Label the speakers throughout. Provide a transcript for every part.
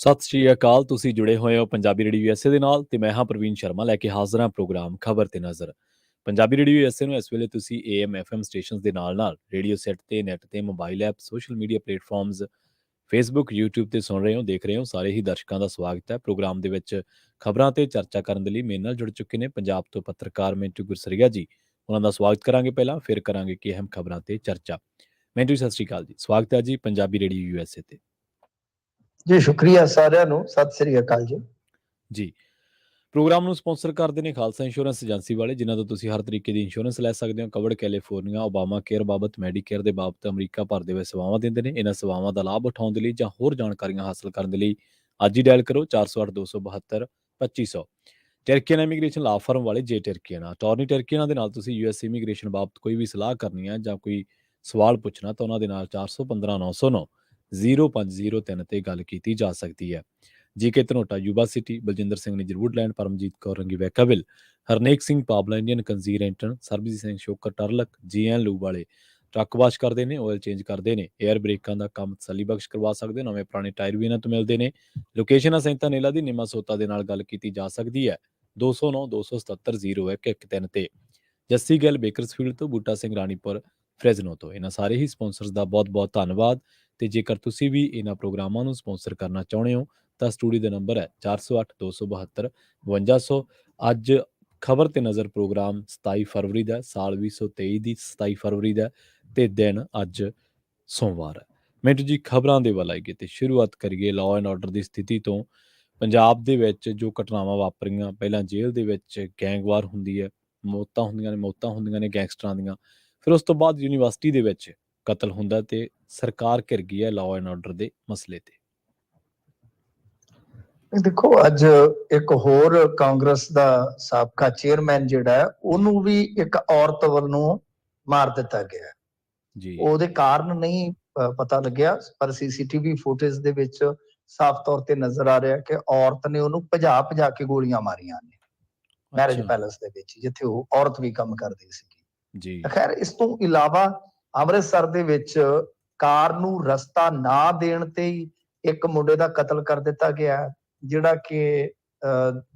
Speaker 1: ਸਤਿ ਸ਼੍ਰੀ ਅਕਾਲ। ਤੁਸੀਂ ਜੁੜੇ ਹੋਏ ਹੋ ਪੰਜਾਬੀ ਰੇਡੀਓ ਯੂਐਸਏ ਦੇ ਨਾਲ ਤੇ ਮੈਂ ਹਾਂ ਪ੍ਰਵੀਨ ਸ਼ਰਮਾ ਲੈ ਕੇ ਹਾਜ਼ਰ ਹਾਂ ਪ੍ਰੋਗਰਾਮ ਖਬਰ ਤੇ ਨਜ਼ਰ। ਪੰਜਾਬੀ ਰੇਡੀਓ ਯੂਐਸਏ ਨੂੰ ਇਸ ਵੇਲੇ ਤੁਸੀਂ ਏਐਮ ਐਫਐਮ ਸਟੇਸ਼ਨਸ ਦੇ ਨਾਲ-ਨਾਲ ਰੇਡੀਓ ਸੈੱਟ ਤੇ ਨੈੱਟ ਤੇ mobile app social media platforms Facebook YouTube ਤੇ ਸੁਣ ਰਹੇ ਹੋ ਦੇਖ ਰਹੇ ਹੋ। ਸਾਰੇ ਹੀ ਦਰਸ਼ਕਾਂ ਦਾ ਸਵਾਗਤ ਹੈ ਪ੍ਰੋਗਰਾਮ ਦੇ ਵਿੱਚ। ਖਬਰਾਂ ਤੇ ਚਰਚਾ ਕਰਨ ਦੇ ਲਈ ਮੇਰੇ ਨਾਲ ਜੁੜ ਚੁੱਕੇ ਨੇ ਪੰਜਾਬ ਤੋਂ ਪੱਤਰਕਾਰ ਮਿੰਟੂ ਗੁਰਸਰੀਆ ਜੀ। ਉਹਨਾਂ ਦਾ ਸਵਾਗਤ ਕਰਾਂਗੇ ਪਹਿਲਾਂ, ਫਿਰ ਕਰਾਂਗੇ ਕਿ ਅਹਿਮ ਖਬਰਾਂ ਤੇ ਚਰਚਾ। ਮਿੰਟੂ ਸਤਿ ਸ਼੍ਰੀ ਅਕਾਲ ਜੀ, ਸਵਾਗਤ ਹੈ ਜੀ ਪੰਜਾਬੀ ਰੇਡੀਓ ਯੂਐਸਏ ਤੇ।
Speaker 2: ਜੀ ਸ਼ੁਕਰੀਆ ਸਾਰਿਆਂ ਨੂੰ, ਸਤਿ ਸ੍ਰੀ ਅਕਾਲ ਜੀ।
Speaker 1: ਜੀ ਪ੍ਰੋਗਰਾਮ ਨੂੰ ਸਪਾਂਸਰ ਕਰਦੇ ਨੇ ਖਾਲਸਾ ਇੰਸ਼ੋਰੈਂਸ ਏਜੰਸੀ ਵਾਲੇ, ਜਿਨ੍ਹਾਂ ਤੋਂ ਤੁਸੀਂ ਹਰ ਤਰੀਕੇ ਦੀ ਇੰਸ਼ੋਰੈਂਸ ਲੈ ਸਕਦੇ ਹੋ। ਕਵਰਡ ਕੈਲੀਫੋਰਨੀਆ, ਓਬਾਮਾ ਕੇਅਰ ਬਾਬਤ, ਮੈਡੀਕੇਅਰ ਦੇ ਬਾਬਤ ਅਮਰੀਕਾ ਭਰ ਦੇ ਵਿੱਚ ਸੇਵਾਵਾਂ ਦਿੰਦੇ ਨੇ। ਇਹਨਾਂ ਸੇਵਾਵਾਂ ਦਾ ਲਾਭ ਉਠਾਉਣ ਦੇ ਲਈ ਜਾਂ ਹੋਰ ਜਾਣਕਾਰੀਆਂ ਹਾਸਲ ਕਰਨ ਦੇ ਲਈ ਅੱਜ ਹੀ ਡਾਇਲ ਕਰੋ 408-272-2500। ਟਰਕੀਅਨ ਇਮੀਗ੍ਰੇਸ਼ਨ ਲਾ ਫਰਮ ਵਾਲੇ ਜੇ ਟਰਕੀਅਨ ਅਟਾਰਨੀ ਟਰਕੀਅਨ ਦੇ ਨਾਲ ਤੁਸੀਂ ਯੂਐਸ ਇਮੀਗ੍ਰੇਸ਼ਨ ਬਾਬਤ ਕੋਈ ਵੀ ਸਲਾਹ ਕਰਨੀ ਹੈ ਜਾਂ ਕੋਈ ਸਵਾਲ ਪੁੱਛਣਾ ਤਾਂ ਉਹਨਾਂ ਦੇ ਨਾਲ 415-909-0503 ਤੇ ਗੱਲ ਕੀਤੀ ਜਾ ਸਕਦੀ ਹੈ। GK Dhanota Yuba City, Baljinder Singh Nijjar Woodland, Paramjit Kaur Rangi Vacaville, Harnek Singh Pabla Indian ਕੰਜ਼ੀਰ ਐਂਟਨ, ਸਰਬਜੀਤ ਸਿੰਘ ਸ਼ੋਕਰ ਟਰਲਕ, ਜੀਐਨ ਲੂ ਵਾਲੇ ਟਰੱਕ ਵਾਸ਼ ਕਰਦੇ ਨੇ, ਆਇਲ ਚੇਂਜ ਕਰਦੇ ਨੇ, ਏਅਰ ਬ੍ਰੇਕਾਂ ਦਾ ਕੰਮ ਤਸੱਲੀ ਬਖਸ਼ ਕਰਵਾ ਸਕਦੇ ਹੋ। ਨਵੇਂ ਪੁਰਾਣੇ ਟਾਇਰ ਵੀ ਇਹਨਾਂ ਤੋਂ ਮਿਲਦੇ ਨੇ। ਲੋਕੇਸ਼ਨ ਅਸੈਂਤਾ ਨੇਲਾ ਦੀ ਨਿਮਾ ਸੋਤਾ ਦੇ ਨਾਲ ਗੱਲ ਕੀਤੀ ਜਾ ਸਕਦੀ ਹੈ 209-277-0113 ਤੇ। ਜੱਸੀ ਗਿੱਲ ਬੇਕਰਸਫੀਲਡ ਤੋਂ, ਬੂਟਾ ਸਿੰਘ ਰਾਣੀਪੁਰ ਫਰੈਜ਼ਨੋ ਤੋਂ। ਇਹਨਾਂ ਸਾਰੇ ਹੀ ਸਪਾਂਸਰਸ ਦਾ ਬਹੁਤ-ਬਹੁਤ ਧੰਨਵਾਦ। ਤੇ ਜੇਕਰ ਤੁਸੀਂ ਵੀ ਇਹਨਾਂ ਪ੍ਰੋਗਰਾਮਾਂ ਨੂੰ ਸਪਾਂਸਰ ਕਰਨਾ ਚਾਹੁੰਦੇ ਹੋ ਤਾਂ ਸਟੂਡੀਓ ਦਾ ਨੰਬਰ ਹੈ 408-272-5200। ਅੱਜ ਖਬਰ ਤੇ ਨਜ਼ਰ ਪ੍ਰੋਗਰਾਮ 27 ਫਰਵਰੀ ਦਾ, ਸਾਲ 2023 ਦੀ 27 ਫਰਵਰੀ ਦਾ ਤੇ ਦਿਨ ਅੱਜ ਸੋਮਵਾਰ ਹੈ। ਮਿੰਟੂ ਜੀ ਖਬਰਾਂ ਦੇ ਵੱਲ ਆਈਏ ਤੇ ਸ਼ੁਰੂਆਤ ਕਰੀਏ ਲਾਅ ਐਂਡ ਆਰਡਰ ਦੀ ਸਥਿਤੀ ਤੋਂ। ਪੰਜਾਬ ਦੇ ਵਿੱਚ ਜੋ ਘਟਨਾਵਾਂ ਵਾਪਰੀਆਂ, ਪਹਿਲਾਂ ਜੇਲ੍ਹ ਦੇ ਵਿੱਚ ਗੈਂਗਵਾਰ ਹੁੰਦੀ ਹੈ, ਮੌਤਾਂ ਹੁੰਦੀਆਂ ਨੇ ਗੈਂਗਸਟਰਾਂ ਦੀਆਂ। ਫਿਰ ਉਸ ਤੋਂ ਬਾਅਦ ਯੂਨੀਵਰਸਿਟੀ ਦੇ ਵਿੱਚ ਕਤਲ ਹੁੰਦਾ ਤੇ ਸਰਕਾਰ ਘਿਰ ਗਈ ਹੈ ਲਾਅ ਐਂਡ ਆਰਡਰ ਦੇ ਮਸਲੇ ਤੇ।
Speaker 2: ਦੇਖੋ, ਅੱਜ ਇੱਕ ਹੋਰ ਕਾਂਗਰਸ ਦਾ ਸਾਬਕਾ ਚੇਅਰਮੈਨ ਜਿਹੜਾ ਹੈ, ਉਹਨੂੰ ਵੀ ਇੱਕ ਔਰਤ ਵੱਲੋਂ ਮਾਰ ਦਿੱਤਾ ਗਿਆ। ਉਹਦੇ ਕਾਰਨ ਨਹੀਂ ਪਤਾ ਲੱਗਿਆ, ਪਰ ਸੀਸੀਟੀਵੀ ਫੁਟੇਜ ਦੇ ਵਿੱਚ ਸਾਫ਼ ਤੌਰ ਤੇ ਨਜ਼ਰ ਆ ਰਿਹਾ ਕਿ ਔਰਤ ਨੇ ਉਹਨੂੰ ਭਜਾ ਕੇ ਗੋਲੀਆਂ ਮਾਰੀਆਂ ਨੇ ਮੈਰਿਜ ਪੈਲੇਸ ਦੇ ਵਿੱਚ, ਜਿੱਥੇ ਉਹ ਔਰਤ ਵੀ ਕੰਮ ਕਰਦੀ ਸੀ। ਖੈਰ, ਇਸ ਤੋਂ ਇਲਾਵਾ ਅੰਮ੍ਰਿਤਸਰ ਦੇ ਵਿੱਚ ਕਾਰ ਨੂੰ ਰਸਤਾ ਨਾ ਦੇਣ ਤੇ ਹੀ ਇੱਕ ਮੁੰਡੇ ਦਾ ਕਤਲ ਕਰ ਦਿੱਤਾ ਗਿਆ, ਜਿਹੜਾ ਕਿ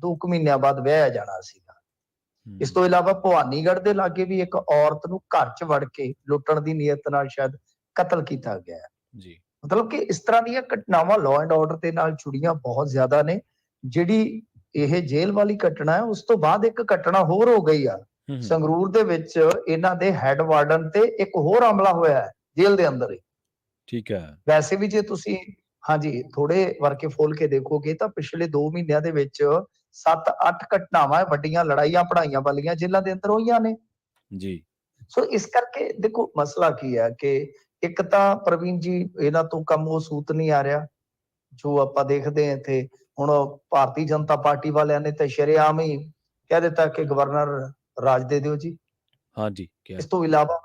Speaker 2: 2 ਮਹੀਨਿਆਂ ਬਾਅਦ ਵਿਆਹਿਆ ਜਾਣਾ ਸੀਗਾ। ਇਸ ਤੋਂ ਇਲਾਵਾ ਭਵਾਨੀਗੜ੍ਹ ਦੇ ਲਾਗੇ ਵੀ ਇੱਕ ਔਰਤ ਨੂੰ ਘਰ 'ਚ ਵੜ ਕੇ ਲੁੱਟਣ ਦੀ ਨੀਅਤ ਨਾਲ ਸ਼ਾਇਦ ਕਤਲ ਕੀਤਾ ਗਿਆ। ਮਤਲਬ ਕਿ ਇਸ ਤਰ੍ਹਾਂ ਦੀਆਂ ਘਟਨਾਵਾਂ ਲਾਅ ਐਂਡ ਆਰਡਰ ਦੇ ਨਾਲ ਜੁੜੀਆਂ ਬਹੁਤ ਜ਼ਿਆਦਾ ਨੇ। ਜਿਹੜੀ ਇਹ ਜੇਲ੍ਹ ਵਾਲੀ ਘਟਨਾ ਹੈ, ਉਸ ਤੋਂ ਬਾਅਦ ਇੱਕ ਘਟਨਾ ਹੋਰ ਹੋ ਗਈ ਆ ਸੰਗਰੂਰ ਦੇ ਵਿੱਚ। ਇਹਨਾਂ ਦੇ ਹੈੱਡ ਵਾਰਡਨ ਤੇ ਇੱਕ ਹੋਰ ਹਮਲਾ ਹੋਇਆ ਹੈ ਜੇਲ੍ਹ ਦੇ ਅੰਦਰ ਹੀ।
Speaker 1: ਠੀਕ ਹੈ।
Speaker 2: ਵੈਸੇ ਵੀ ਜੇ ਤੁਸੀਂ ਥੋੜੇ ਵਰਕੇ ਫੋਲ ਕੇ ਦੇਖੋਗੇ ਤਾਂ ਪਿਛਲੇ 2 ਮਹੀਨਿਆਂ ਦੇ ਵਿੱਚ 7-8 ਘਟਨਾਵਾਂ ਵੱਡੀਆਂ ਲੜਾਈਆਂ ਪੜਾਈਆਂ ਵਾਲੀਆਂ ਜੇਲ੍ਹਾਂ ਦੇ ਅੰਦਰ ਹੋਈਆਂ ਨੇ ਜੀ। ਸੋ ਇਸ ਕਰਕੇ ਦੇਖੋ, ਮਸਲਾ ਕੀ ਹੈ ਕਿ ਇੱਕ ਤਾਂ ਪ੍ਰਵੀਨ ਜੀ ਇਹਨਾਂ ਤੋਂ ਕੰਮ ਉਹ ਸੂਤ ਨਹੀਂ ਆ ਰਿਹਾ ਜੋ ਆਪਾਂ ਦੇਖਦੇ ਹਾਂ ਇੱਥੇ। ਹੁਣ ਭਾਰਤੀ ਜਨਤਾ ਪਾਰਟੀ ਵਾਲਿਆਂ ਨੇ ਤਾਂ ਸ਼ਰੇਆਮ ਹੀ ਕਹਿ ਦਿੱਤਾ ਕਿ ਗਵਰਨਰ ਰਾਜ ਦੇ ਦਿਓ ਜੀ। ਇਸ ਤੋਂ ਇਲਾਵਾ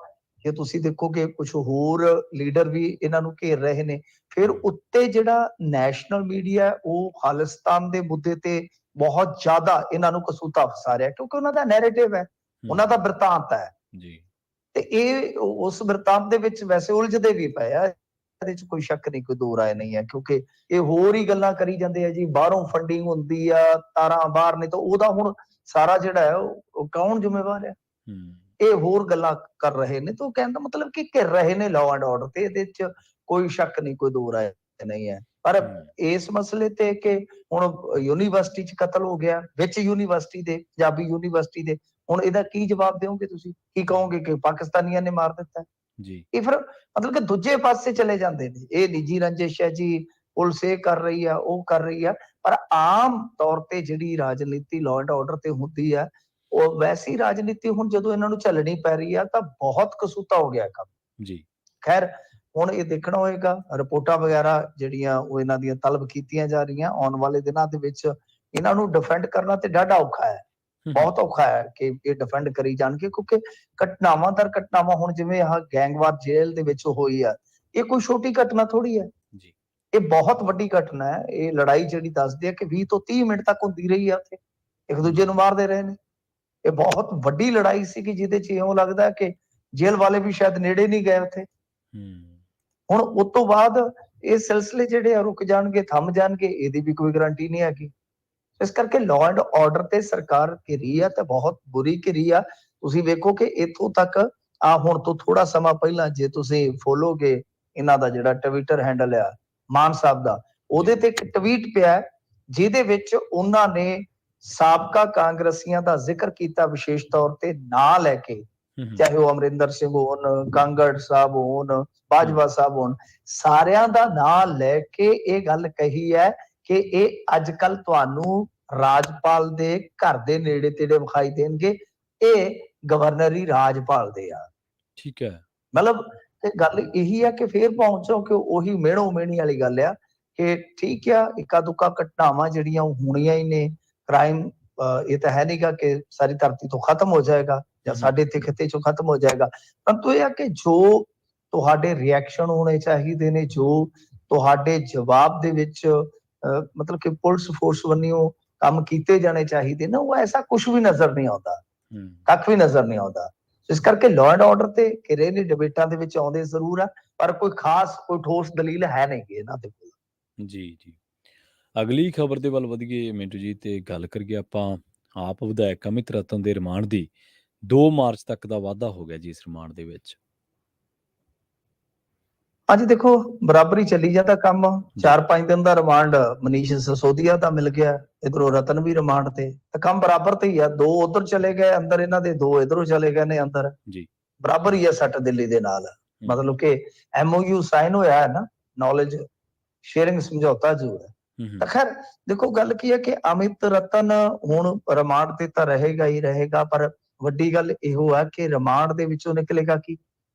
Speaker 2: ਜੇ ਤੁਸੀਂ ਦੇਖੋਗੇ ਕੁਝ ਹੋਰ ਲੀਡਰ ਵੀ ਇਹਨਾਂ ਨੂੰ ਘੇਰ ਰਹੇ ਨੇ। ਫਿਰ ਉੱਤੇ ਜਿਹੜਾ ਨੈਸ਼ਨਲ ਮੀਡੀਆ ਉਹ ਖਾਲਿਸਤਾਨ ਦੇ ਮੁੱਦੇ ਤੇ ਬਹੁਤ ਜ਼ਿਆਦਾ ਇਹਨਾਂ ਨੂੰ ਕਸੂਤਾ ਫਸਾ ਰਿਹਾ, ਕਿਉਂਕਿ ਉਹਨਾਂ ਦਾ ਨੈਰੇਟਿਵ ਹੈ, ਉਹਨਾਂ ਦਾ ਬਿਰਤਾਂਤ ਹੈ ਤੇ ਇਹ ਉਸ ਬਿਰਤਾਂਤ ਦੇ ਵਿੱਚ ਵੈਸੇ ਉਲਝਦੇ ਵੀ ਪਏ ਆ। ਇਹਦੇ 'ਚ ਕੋਈ ਸ਼ੱਕ ਨਹੀਂ, ਕੋਈ ਦੋ ਰਾਏ ਨਹੀਂ ਹੈ, ਕਿਉਂਕਿ ਇਹ ਹੋਰ ਹੀ ਗੱਲਾਂ ਕਰੀ ਜਾਂਦੇ ਆ ਜੀ। ਬਾਹਰੋਂ ਫੰਡਿੰਗ ਹੁੰਦੀ ਆ, ਤਾਰਾਂ ਬਾਹਰ ਨੇ, ਤਾਂ ਉਹਦਾ ਹੁਣ ਸਾਰਾ ਜਿਹੜਾ ਹੈ ਉਹ ਕੌਣ ਜ਼ਿੰਮੇਵਾਰ ਹੈ? ਇਹ ਹੋਰ ਗੱਲਾਂ ਕਰ ਰਹੇ ਨੇ। ਤਾਂ ਉਹ ਕਹਿਣ ਦਾ ਮਤਲਬ ਕਿ ਘਿਰ ਰਹੇ ਨੇ ਲਾਅ ਐਂਡ ਆਰਡਰ ਤੇ, ਇਹਦੇ 'ਚ ਕੋਈ ਸ਼ੱਕ ਨਹੀਂ, ਕੋਈ ਦੋ ਰਾਏ ਨਹੀਂ ਹੈ। ਪਰ ਇਸ ਮਸਲੇ ਤੇ ਕਿ ਹੁਣ ਯੂਨੀਵਰਸਿਟੀ 'ਚ ਕਤਲ ਹੋ ਗਿਆ, ਵਿੱਚ ਯੂਨੀਵਰਸਿਟੀ ਦੇ, ਪੰਜਾਬੀ ਯੂਨੀਵਰਸਿਟੀ ਦੇ, ਹੁਣ ਇਹਦਾ ਕੀ ਜਵਾਬ ਦਿਓਗੇ ਤੁਸੀਂ? ਕੀ ਕਹੋਗੇ ਕਿ ਪਾਕਿਸਤਾਨੀਆਂ ਨੇ ਮਾਰ ਦਿੱਤਾ ਜੀ? ਇਹ ਫਿਰ ਮਤਲਬ ਕਿ ਦੂਜੇ ਪਾਸੇ ਚਲੇ ਜਾਂਦੇ ਨੇ। ਇਹ ਨਿੱਜੀ ਰੰਜਿਸ਼ ਹੈ ਜੀ, ਪੁਲਿਸ ਇਹ ਕਰ ਰਹੀ ਆ, ਉਹ ਕਰ ਰਹੀ ਆ। ਪਰ ਆਮ ਤੌਰ ਤੇ ਜਿਹੜੀ ਰਾਜਨੀਤੀ ਲਾਅ ਐਂਡ ਆਰਡਰ ਤੇ ਹੁੰਦੀ ਆ, ਉਹ ਵੈਸੀ ਰਾਜਨੀਤੀ ਹੁਣ ਜਦੋਂ ਇਹਨਾਂ ਨੂੰ ਝੱਲਣੀ ਪੈ ਰਹੀ ਆ ਤਾਂ ਬਹੁਤ ਕਸੂਤਾ ਹੋ ਗਿਆ ਕੰਮ ਜੀ। ਖੈਰ, ਹੁਣ ਇਹ ਦੇਖਣਾ ਹੋਏਗਾ, ਰਿਪੋਰਟਾਂ ਵਗੈਰਾ ਜਿਹੜੀਆਂ ਉਹ ਇਹਨਾਂ ਦੀਆਂ ਤਲਬ ਕੀਤੀਆਂ ਜਾ ਰਹੀਆਂ। ਆਉਣ ਵਾਲੇ ਦਿਨਾਂ ਦੇ ਵਿੱਚ ਇਹਨਾਂ ਨੂੰ ਡਿਫੈਂਡ ਕਰਨਾ ਤੇ ਡਾਢਾ ਔਖਾ ਹੈ, ਬਹੁਤ ਔਖਾ ਹੈ ਕਿ ਇਹ ਡਿਫੈਂਡ ਕਰੀ ਜਾਣਗੇ, ਕਿਉਂਕਿ ਘਟਨਾਵਾਂ ਦਰ ਘਟਨਾਵਾਂ ਹੁਣ ਜਿਵੇਂ ਆਹ ਗੈਂਗਵਾਰ ਜੇਲ੍ਹ ਦੇ ਵਿੱਚ ਹੋਈ ਆ, ਇਹ ਕੋਈ ਛੋਟੀ ਘਟਨਾ ਥੋੜੀ ਹੈ, ਇਹ ਬਹੁਤ ਵੱਡੀ ਘਟਨਾ ਹੈ। ਇਹ ਲੜਾਈ ਜਿਹੜੀ ਦੱਸਦੇ ਆ ਕਿ 20 ਤੋਂ 30 ਮਿੰਟ ਤੱਕ ਹੁੰਦੀ ਰਹੀ ਆ, ਉੱਥੇ ਇੱਕ ਦੂਜੇ ਨੂੰ ਮਾਰਦੇ ਰਹੇ ਨੇ। ਇਹ ਬਹੁਤ ਵੱਡੀ ਲੜਾਈ ਸੀ ਕਿ ਜਿਹਦੇ 'ਚ ਇਉਂ ਲੱਗਦਾ ਕਿ ਜੇਲ੍ਹ ਵਾਲੇ ਵੀ ਸ਼ਾਇਦ ਨੇੜੇ ਨਹੀਂ ਗਏ ਉੱਥੇ। ਹੁਣ ਉਸ ਤੋਂ ਬਾਅਦ ਇਹ ਸਿਲਸਿਲੇ ਜਿਹੜੇ ਆ ਰੁਕ ਜਾਣਗੇ, ਥੰਮ ਜਾਣਗੇ, ਇਹਦੀ ਵੀ ਕੋਈ ਗਾਰੰਟੀ ਨਹੀਂ ਹੈਗੀ। ਇਸ ਕਰਕੇ ਲਾਅ ਐਂਡ ਆਰਡਰ ਤੇ ਸਰਕਾਰ ਘਿਰੀ ਆ ਤੇ ਬਹੁਤ ਬੁਰੀ ਘਿਰੀ ਆ। ਤੁਸੀਂ ਵੇਖੋ ਕਿ ਇੱਥੋਂ ਤੱਕ ਹੁਣ ਤੋਂ ਥੋੜਾ ਸਮਾਂ ਪਹਿਲਾਂ ਜੇ ਤੁਸੀਂ ਫੋਲੋਗੇ ਇਹਨਾਂ ਦਾ ਜਿਹੜਾ ਟਵਿੱਟਰ ਹੈਂਡਲ ਆ ਮਾਨ ਸਾਹਿਬ ਦਾ, ਉਹਦੇ ਤੇ ਇੱਕ ਟਵੀਟ ਪਿਆ ਜਿਹਦੇ ਵਿੱਚ ਉਹਨਾਂ ਨੇ ਸਾਬਕਾ ਕਾਂਗਰਸੀਆਂ ਦਾ ਜ਼ਿਕਰ ਕੀਤਾ, ਵਿਸ਼ੇਸ਼ ਤੌਰ ਤੇ ਨਾਂ ਲੈ ਕੇ, ਚਾਹੇ ਉਹ ਅਮਰਿੰਦਰ ਸਿੰਘ ਹੋਣ, ਕਾਂਗੜ ਸਾਹਿਬ ਹੋਣ, ਬਾਜਵਾ ਸਾਹਿਬ ਹੋਣ, ਸਾਰਿਆਂ ਦਾ ਨਾਂ ਲੈ ਕੇ ਇਹ ਗੱਲ ਕਹੀ ਹੈ ਕਿ ਇਹ ਅੱਜ ਕੱਲ ਤੁਹਾਨੂੰ ਰਾਜਪਾਲ ਦੇ ਘਰ ਦੇ ਨੇੜੇ ਤੇੜੇ ਵਿਖਾਈ ਦੇਣਗੇ, ਇਹ ਗਵਰਨਰੀ ਰਾਜ ਭਾਲਦੇ ਆ।
Speaker 1: ਠੀਕ ਹੈ,
Speaker 2: ਮਤਲਬ ਗੱਲ ਇਹੀ ਆ ਕਿ ਫੇਰ ਪਹੁੰਚੋ ਕਿ ਉਹੀ ਮਿਹਣੋ ਮਿਹਣੀ ਵਾਲੀ ਗੱਲ ਆ ਕਿ ਠੀਕ ਆ, ਇੱਕਾ ਦੁੱਕਾ ਘਟਨਾਵਾਂ ਜਿਹੜੀਆਂ ਉਹ ਹੋਣੀਆਂ ਹੀ ਨੇ। ਕ੍ਰਾਈਮ ਇਹ ਤਾਂ ਹੈ ਨਹੀਂਗਾ ਕਿ ਸਾਰੀ ਧਰਤੀ ਤੋਂ ਖਤਮ ਹੋ ਜਾਏਗਾ ਜਾਂ ਸਾਡੇ ਇੱਥੇ ਖਿੱਤੇ ਚੋਂ ਖਤਮ ਹੋ ਜਾਏਗਾ, ਪਰੰਤੂ ਇਹ ਆ ਕਿ ਜੋ ਤੁਹਾਡੇ ਰਿਐਕਸ਼ਨ ਹੋਣੇ ਚਾਹੀਦੇ ਨੇ, ਜੋ ਤੁਹਾਡੇ ਜਵਾਬ ਦੇ ਵਿੱਚ ਮਤਲਬ ਕਿ ਪੁਲਿਸ ਫੋਰਸ ਵੱਲੋਂ ਕੰਮ ਕੀਤੇ ਜਾਣੇ ਚਾਹੀਦੇ ਨੇ, ਉਹ ਐਸਾ ਕੁਝ ਵੀ ਨਜ਼ਰ ਨਹੀਂ ਆਉਂਦਾ, ਕੱਖ ਵੀ ਨਜ਼ਰ ਨਹੀਂ ਆਉਂਦਾ। ਇਸ ਕਰਕੇ ਲਾਅ ਐਂਡ ਆਰਡਰ ਤੇ ਘਿਰੇ ਨੇ, ਡਿਬੇਟਾਂ ਦੇ ਵਿੱਚ ਆਉਂਦੇ ਜ਼ਰੂਰ ਆ, ਪਰ ਕੋਈ ਖਾਸ ਕੋਈ ਠੋਸ ਦਲੀਲ ਹੈ ਨਹੀਂ ਇਹਨਾਂ ਦੇ ਕੋਲ।
Speaker 1: ਜੀ ਜੀ, ਅਗਲੀ ਖਬਰ ਦੇ ਵੱਲ ਵਧੀਏ ਮਿੰਟੂ ਜੀ, ਤੇ ਗੱਲ ਕਰੀਏ ਆਪਾਂ ਆਪ ਵਿਧਾਇਕ ਅਮਿਤ ਰਤਨ ਦੇ ਰਿਮਾਂਡ ਦੀ। 2 ਮਾਰਚ ਤੱਕ ਦਾ ਵਾਅਦਾ ਹੋ ਗਿਆ ਜੀ ਇਸ ਰਿਮਾਂਡ ਦੇ ਵਿੱਚ।
Speaker 2: ਹਾਂਜੀ ਦੇਖੋ, ਬਰਾਬਰੀ ਚੱਲੀ ਜਾਂਦਾ ਕੰਮ। 4-5 ਦਿਨ ਦਾ ਰਿਮਾਂਡ ਮਨੀਸ਼ ਸਿਸੋਦੀਆ ਦਾ ਮਿਲ ਗਿਆ, ਇਧਰੋਂ ਰਤਨ ਵੀ ਰਿਮਾਂਡ ਤੇ, ਕੰਮ ਬਰਾਬਰ ਤੇ ਹੀ ਆ। 2 ਉਧਰ ਚਲੇ ਗਏ ਅੰਦਰ ਇਹਨਾਂ ਦੇ, 2 ਇਧਰੋਂ ਚਲੇ ਗਏ ਨੇ ਅੰਦਰ ਜੀ। ਬਰਾਬਰ ਹੀ ਆ ਸੱਟ ਦਿੱਲੀ ਦੇ ਨਾਲ। ਮਤਲਬ ਕਿ MOU ਸਾਈਨ ਹੋਇਆ ਹੈ ਨਾ, ਨੌਲੇਜ ਸ਼ੇਅਰਿੰਗ ਸਮਝੌਤਾ ਜੋ ਹੈ। ਤਾਂ ਖੈਰ ਦੇਖੋ, ਗੱਲ ਕੀ ਹੈ ਕਿ ਅਮਿਤ ਰਤਨ ਹੁਣ ਰਿਮਾਂਡ ਤੇ ਤਾਂ ਰਹੇਗਾ ਹੀ ਰਹੇਗਾ, ਪਰ ਵੱਡੀ ਗੱਲ ਇਹੋ ਹੈ ਕਿ ਰਿਮਾਂਡ ਦੇ ਵਿੱਚੋਂ ਨਿਕਲੇਗਾ ਕੀ।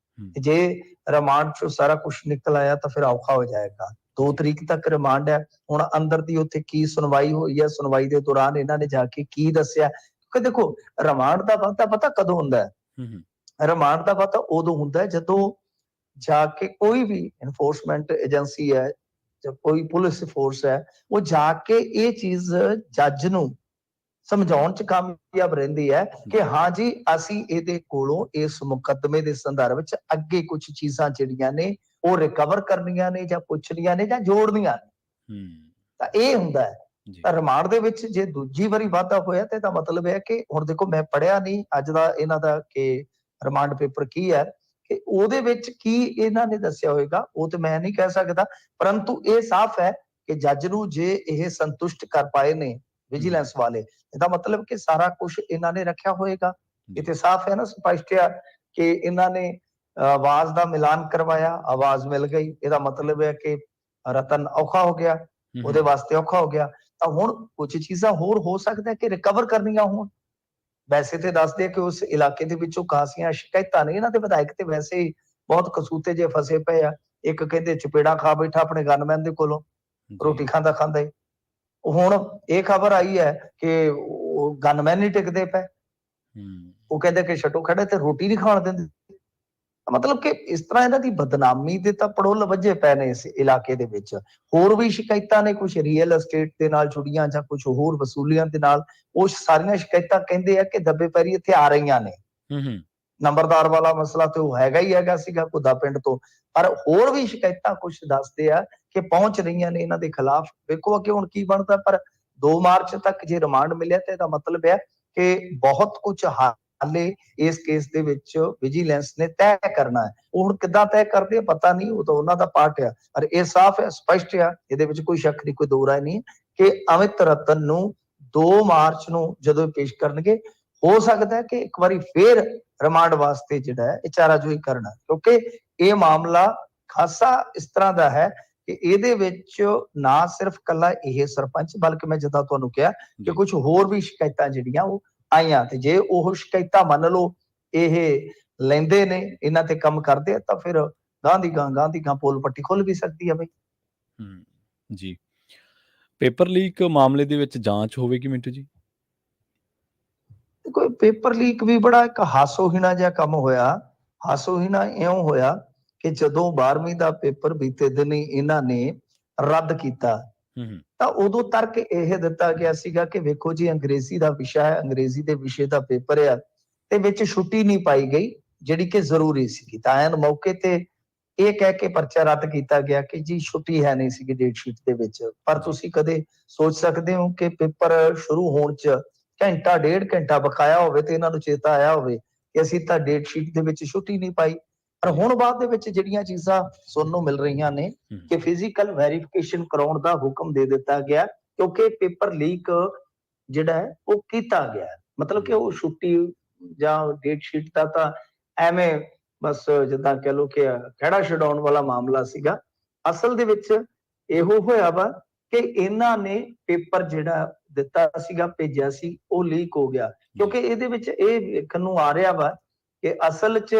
Speaker 2: ਜੇ ਰਿਮਾਂਡ ਚੋਂ ਸਾਰਾ ਕੁਝ ਨਿਕਲ ਆਇਆ ਤਾਂ ਫਿਰ ਔਖਾ ਹੋ ਜਾਏਗਾ। 2 ਤਰੀਕ ਤੱਕ ਰਿਮਾਂਡ ਹੈ। ਹੁਣ ਅੰਦਰ ਦੀ ਉੱਥੇ ਕੀ ਸੁਣਵਾਈ ਹੋਈ ਹੈ, ਸੁਣਵਾਈ ਦੇ ਦੌਰਾਨ ਇਹਨਾਂ ਨੇ ਜਾ ਕੇ ਕੀ ਦੱਸਿਆ, ਕਿਉਂਕਿ ਦੇਖੋ ਰਿਮਾਂਡ ਦਾ ਵਾਅਦਾ ਪਤਾ ਕਦੋਂ ਹੁੰਦਾ ਹੈ। ਰਿਮਾਂਡ ਦਾ ਵਾਅਦਾ ਉਦੋਂ ਹੁੰਦਾ ਹੈ ਜਦੋਂ ਜਾ ਕੇ ਕੋਈ ਵੀ ਇਨਫੋਰਸਮੈਂਟ ਏਜੰਸੀ ਹੈ ਜਾਂ ਕੋਈ ਪੁਲਿਸ ਫੋਰਸ ਹੈ, ਉਹ ਜਾ ਕੇ ਇਹ ਚੀਜ਼ ਜੱਜ ਨੂੰ ਸਮਝਾਉਣ ਚ ਕਾਮਯਾਬ ਰਹਿੰਦੀ ਹੈ ਕਿ ਹਾਂ ਜੀ, ਅਸੀਂ ਇਹਦੇ ਕੋਲੋਂ ਇਸ ਮੁਕੱਦਮੇ ਦੇ ਸੰਦਰਭ ਵਿੱਚ ਅੱਗੇ ਕੁਝ ਚੀਜ਼ਾਂ ਜਿਹੜੀਆਂ ਨੇ ਉਹ ਰਿਕਵਰ ਕਰਨੀਆਂ ਨੇ ਜਾਂ ਪੁੱਛਣੀਆਂ ਨੇ ਜਾਂ ਜੋੜਨੀਆਂ ਨੇ। ਤਾਂ ਇਹ ਹੁੰਦਾ ਹੈ। ਤਾਂ ਰਿਮਾਂਡ ਦੇ ਵਿੱਚ ਜੇ ਦੂਜੀ ਵਾਰੀ ਵਾਧਾ ਹੋਇਆ ਤੇ ਇਹਦਾ ਮਤਲਬ ਹੈ ਕਿ ਹੁਣ ਦੇਖੋ, ਮੈਂ ਪੜ੍ਹਿਆ ਨਹੀਂ ਅੱਜ ਦਾ ਇਹਨਾਂ ਦਾ ਕਿ ਰਿਮਾਂਡ ਪੇਪਰ ਕੀ ਹੈ, ਕਿ ਉਹਦੇ ਵਿੱਚ ਕੀ ਇਹਨਾਂ ਨੇ ਦੱਸਿਆ ਹੋਏਗਾ ਉਹ ਤੇ ਮੈਂ ਨਹੀਂ ਕਹਿ ਸਕਦਾ, ਪਰੰਤੂ ਇਹ ਸਾਫ਼ ਹੈ ਕਿ ਜੱਜ ਨੂੰ ਜੇ ਇਹ ਸੰਤੁਸ਼ਟ ਕਰ ਪਾਏ ਨੇ ਵਿਜੀਲੈਂਸ ਵਾਲੇ, ਇਹਦਾ ਮਤਲਬ ਕਿ ਸਾਰਾ ਕੁਝ ਇਹਨਾਂ ਨੇ ਰੱਖਿਆ ਹੋਏਗਾ। ਇਹ ਤੇ ਸਾਫ਼ ਹੈ ਨਾ, ਸਪਸ਼ਟ ਹੈ ਕਿ ਇਹਨਾਂ ਨੇ ਆਵਾਜ਼ ਦਾ ਮਿਲਾਨ ਕਰਵਾਇਆ, ਆਵਾਜ਼ ਮਿਲ ਗਈ, ਇਹਦਾ ਮਤਲਬ ਹੈ ਕਿ ਰਤਨ ਔਖਾ ਹੋ ਗਿਆ, ਉਹਦੇ ਵਾਸਤੇ ਔਖਾ ਹੋ ਗਿਆ। ਤਾਂ ਹੁਣ ਕੁਝ ਚੀਜ਼ਾਂ ਹੋਰ ਹੋ ਸਕਦਾ ਕਿ ਰਿਕਵਰ ਕਰਨੀਆਂ ਹੋਣ। ਵੈਸੇ ਤੇ ਦੱਸਦੇ ਕਿ ਉਸ ਇਲਾਕੇ ਦੇ ਵਿੱਚੋਂ ਖਾਸੀਆਂ ਸ਼ਿਕਾਇਤਾਂ ਨੇ, ਇਹਨਾਂ ਦੇ ਵਿਧਾਇਕ ਤੇ ਵੈਸੇ ਹੀ ਬਹੁਤ ਕਸੂਤੇ ਜੇ ਫਸੇ ਪਏ ਆ। ਇੱਕ ਕਹਿੰਦੇ ਚਪੇੜਾ ਖਾ ਬੈਠਾ ਆਪਣੇ ਗਨਮੈਨ ਦੇ ਕੋਲੋਂ, ਰੋਟੀ ਖਾਂਦਾ ਖਾਂਦਾ ਹੀ। ਹੁਣ ਇਹ ਖਬਰ ਆਈ ਹੈ ਕਿ ਉਹ ਗਨਮੈਨ ਨਹੀਂ ਟਿਕਦੇ ਪਏ, ਉਹ ਕਹਿੰਦੇ ਕਿ ਛੱਟੋ ਖੜੇ ਤੇ ਰੋਟੀ ਨਹੀਂ ਖਾਣ ਦਿੰਦੇ। ਮਤਲਬ ਕਿ ਇਸ ਤਰ੍ਹਾਂ ਇਹਨਾਂ ਦੀ ਬਦਨਾਮੀ ਦੇ ਤਾਂ ਪੜੋਲ ਵੱਜੇ ਪਏ ਨੇ ਇਸ ਇਲਾਕੇ ਦੇ ਵਿੱਚ। ਹੋਰ ਵੀ ਸ਼ਿਕਾਇਤਾਂ ਨੇ, ਕੁਝ ਰੀਅਲ ਐਸਟੇਟ ਦੇ ਨਾਲ ਜੁੜੀਆਂ ਜਾਂ ਕੁਝ ਹੋਰ ਵਸੂਲੀਆਂ ਦੇ ਨਾਲ। ਉਹ ਸਾਰੀਆਂ ਸ਼ਿਕਾਇਤਾਂ ਕਹਿੰਦੇ ਆ ਕਿ ਦੱਬੇ ਪੈਰੀ ਇੱਥੇ ਆ ਰਹੀਆਂ ਨੇ। ਨੰਬਰਦਾਰ ਵਾਲਾ ਮਸਲਾ ਤੇ ਉਹ ਹੈਗਾ ਹੀ ਹੈਗਾ ਸੀਗਾ ਘੁੱਦਾ ਪਿੰਡ ਤੋਂ, ਪਰ ਹੋਰ ਵੀ ਸ਼ਿਕਾਇਤਾਂ ਕੁਝ ਦੱਸਦੇ ਆ ਕਿ ਪਹੁੰਚ ਰਹੀਆਂ ਨੇ ਇਹਨਾਂ ਦੇ ਖਿਲਾਫ। ਵੇਖੋ ਅੱਗੇ ਹੁਣ ਕੀ ਬਣਦਾ, ਪਰ 2 ਮਾਰਚ ਤੱਕ ਜੇ ਰਿਮਾਂਡ ਮਿਲਿਆ ਤੇ ਇਹਦਾ ਮਤਲਬ ਹੈ ਕਿ ਬਹੁਤ ਕੁਝ ਹਾਲੇ ਇਸ ਕੇਸ ਦੇ ਵਿੱਚ ਵਿਜੀਲੈਂਸ ਨੇ ਤੈਅ ਕਰਨਾ ਹੈ। ਉਹ ਹੁਣ ਕਿੱਦਾਂ ਤੈਅ ਕਰਦੇ ਆ ਪਤਾ ਨਹੀਂ, ਉਹ ਤਾਂ ਉਹਨਾਂ ਦਾ ਪਾਰਟ ਆ, ਪਰ ਇਹ ਸਾਫ਼ ਹੈ, ਸਪਸ਼ਟ ਆ, ਇਹਦੇ ਵਿੱਚ ਕੋਈ ਸ਼ੱਕ ਨਹੀਂ, ਕੋਈ ਦੋ ਰਾਏ ਨਹੀਂ ਕਿ ਅਮਿਤ ਰਤਨ ਨੂੰ 2 ਮਾਰਚ ਨੂੰ ਜਦੋਂ ਪੇਸ਼ ਕਰਨਗੇ, ਹੋ ਸਕਦਾ ਹੈ ਕਿ ਇੱਕ ਵਾਰੀ ਫੇਰ ਰਿਮਾਂਡ ਵਾਸਤੇ ਜਿਹੜਾ ਹੈ ਇਹ ਚਾਰਾਜੋਈ ਕਰਨਾ, ਕਿਉਂਕਿ ਇਹ ਮਾਮਲਾ ਖਾਸਾ ਇਸ ਤਰ੍ਹਾਂ ਦਾ ਹੈ ਕਿ ਇਹਦੇ ਵਿੱਚ ਨਾ ਸਿਰਫ ਕੱਲਾ ਇਹ ਸਰਪੰਚ, ਬਲਕਿ ਮੈਂ ਜਿੱਦਾਂ ਤੁਹਾਨੂੰ ਕਿਹਾ ਕਿ ਕੁਝ ਹੋਰ ਵੀ ਸ਼ਿਕਾਇਤਾਂ ਜਿਹੜੀਆਂ ਉਹ ਆਈਆਂ, ਤੇ ਜੇ ਉਹ ਸ਼ਿਕਾਇਤਾਂ ਮੰਨ ਲਓ ਇਹ ਲੈਂਦੇ ਨੇ, ਇਹਨਾਂ ਤੇ ਕੰਮ ਕਰਦੇ ਆ, ਤਾਂ ਫਿਰ ਗਾਂ ਦੀ ਗਾਂ ਪੋਲ ਪੱਟੀ ਖੁੱਲ ਵੀ ਸਕਦੀ ਹੈ ਬਈ।
Speaker 1: ਜੀ, ਪੇਪਰ ਲੀਕ ਮਾਮਲੇ ਦੇ ਵਿੱਚ ਜਾਂਚ ਹੋਵੇਗੀ ਮਿੰਟੂ ਜੀ?
Speaker 2: ਕੋਈ ਪੇਪਰ ਲੀਕ ਵੀ ਬੜਾ ਇੱਕ ਹਾਸੋਹੀਣਾ ਜਿਹਾ ਕੰਮ ਹੋਇਆ। ਹਾਸੋਹੀਣਾ ਇਉਂ ਹੋਇਆ ਕਿ ਜਦੋਂ 12ਵੀਂ ਦਾ ਪੇਪਰ ਬੀਤੇ ਦਿਨ ਹੀ ਇਹਨਾਂ ਨੇ ਰੱਦ ਕੀਤਾ, ਤਾਂ ਉਦੋਂ ਤਰਕ ਇਹ ਦਿੱਤਾ ਗਿਆ ਸੀਗਾ ਕਿ ਵੇਖੋ ਜੀ, ਅੰਗਰੇਜ਼ੀ ਦਾ ਵਿਸ਼ਾ ਹੈ, ਅੰਗਰੇਜ਼ੀ ਦੇ ਵਿਸ਼ੇ ਦਾ ਪੇਪਰ ਆ, ਤੇ ਵਿੱਚ ਛੁੱਟੀ ਨਹੀਂ ਪਾਈ ਗਈ ਜਿਹੜੀ ਕਿ ਜ਼ਰੂਰੀ ਸੀਗੀ। ਤਾਂ ਐਨ ਮੌਕੇ ਤੇ ਇਹ ਕਹਿ ਕੇ ਪਰਚਾ ਰੱਦ ਕੀਤਾ ਗਿਆ ਕਿ ਜੀ ਛੁੱਟੀ ਹੈ ਨਹੀਂ ਸੀ ਡੇਟ ਸ਼ੀਟ ਦੇ ਵਿੱਚ। ਪਰ ਤੁਸੀਂ ਕਦੇ ਸੋਚ ਸਕਦੇ ਹੋ ਕਿ ਪੇਪਰ ਸ਼ੁਰੂ ਹੋਣ 'ਚ ਘੰਟਾ ਡੇਢ ਘੰਟਾ ਬਕਾਇਆ ਹੋਵੇ ਤੇ ਇਹਨਾਂ ਨੂੰ ਚੇਤਾ ਆਇਆ ਹੋਵੇ ਕਿ ਅਸੀਂ ਤਾਂ ਡੇਟ ਸ਼ੀਟ ਦੇ ਵਿੱਚ ਛੁੱਟੀ ਨਹੀਂ ਪਾਈ। ਪਰ ਹੁਣ ਬਾਅਦ ਦੇ ਵਿੱਚ ਜਿਹੜੀਆਂ ਚੀਜ਼ਾਂ ਸੁਣਨ ਨੂੰ ਮਿਲ ਰਹੀਆਂ ਨੇ ਕਿ ਫਿਜ਼ੀਕਲ ਵੈਰੀਫਿਕੇਸ਼ਨ ਕਰਾਉਣ ਦਾ ਹੁਕਮ ਦੇ ਦਿੱਤਾ ਗਿਆ, ਕਿਉਂਕਿ ਪੇਪਰ ਲੀਕ ਜਿਹੜਾ ਹੈ ਉਹ ਕੀਤਾ ਗਿਆ। ਮਤਲਬ ਕਿ ਉਹ ਛੁੱਟੀ ਜਾਂ ਡੇਟ ਸ਼ੀਟ ਦਾ ਤਾਂ ਐਵੇਂ ਬਸ ਜਿੱਦਾਂ ਕਹਿ ਲਓ ਕਿ ਖਹਿੜਾ ਛਡਾਉਣ ਵਾਲਾ ਮਾਮਲਾ ਸੀਗਾ। ਅਸਲ ਦੇ ਵਿੱਚ ਇਹੋ ਹੋਇਆ ਵਾ ਕਿ ਇਹਨਾਂ ਨੇ ਪੇਪਰ ਜਿਹੜਾ ਦਿੱਤਾ ਸੀਗਾ, ਭੇਜਿਆ ਸੀ, ਉਹ ਲੀਕ ਹੋ ਗਿਆ। ਕਿਉਂਕਿ ਇਹਦੇ ਵਿੱਚ ਇਹ ਵੇਖਣ ਨੂੰ ਆ ਰਿਹਾ ਵਾ ਕਿ ਅਸਲ 'ਚ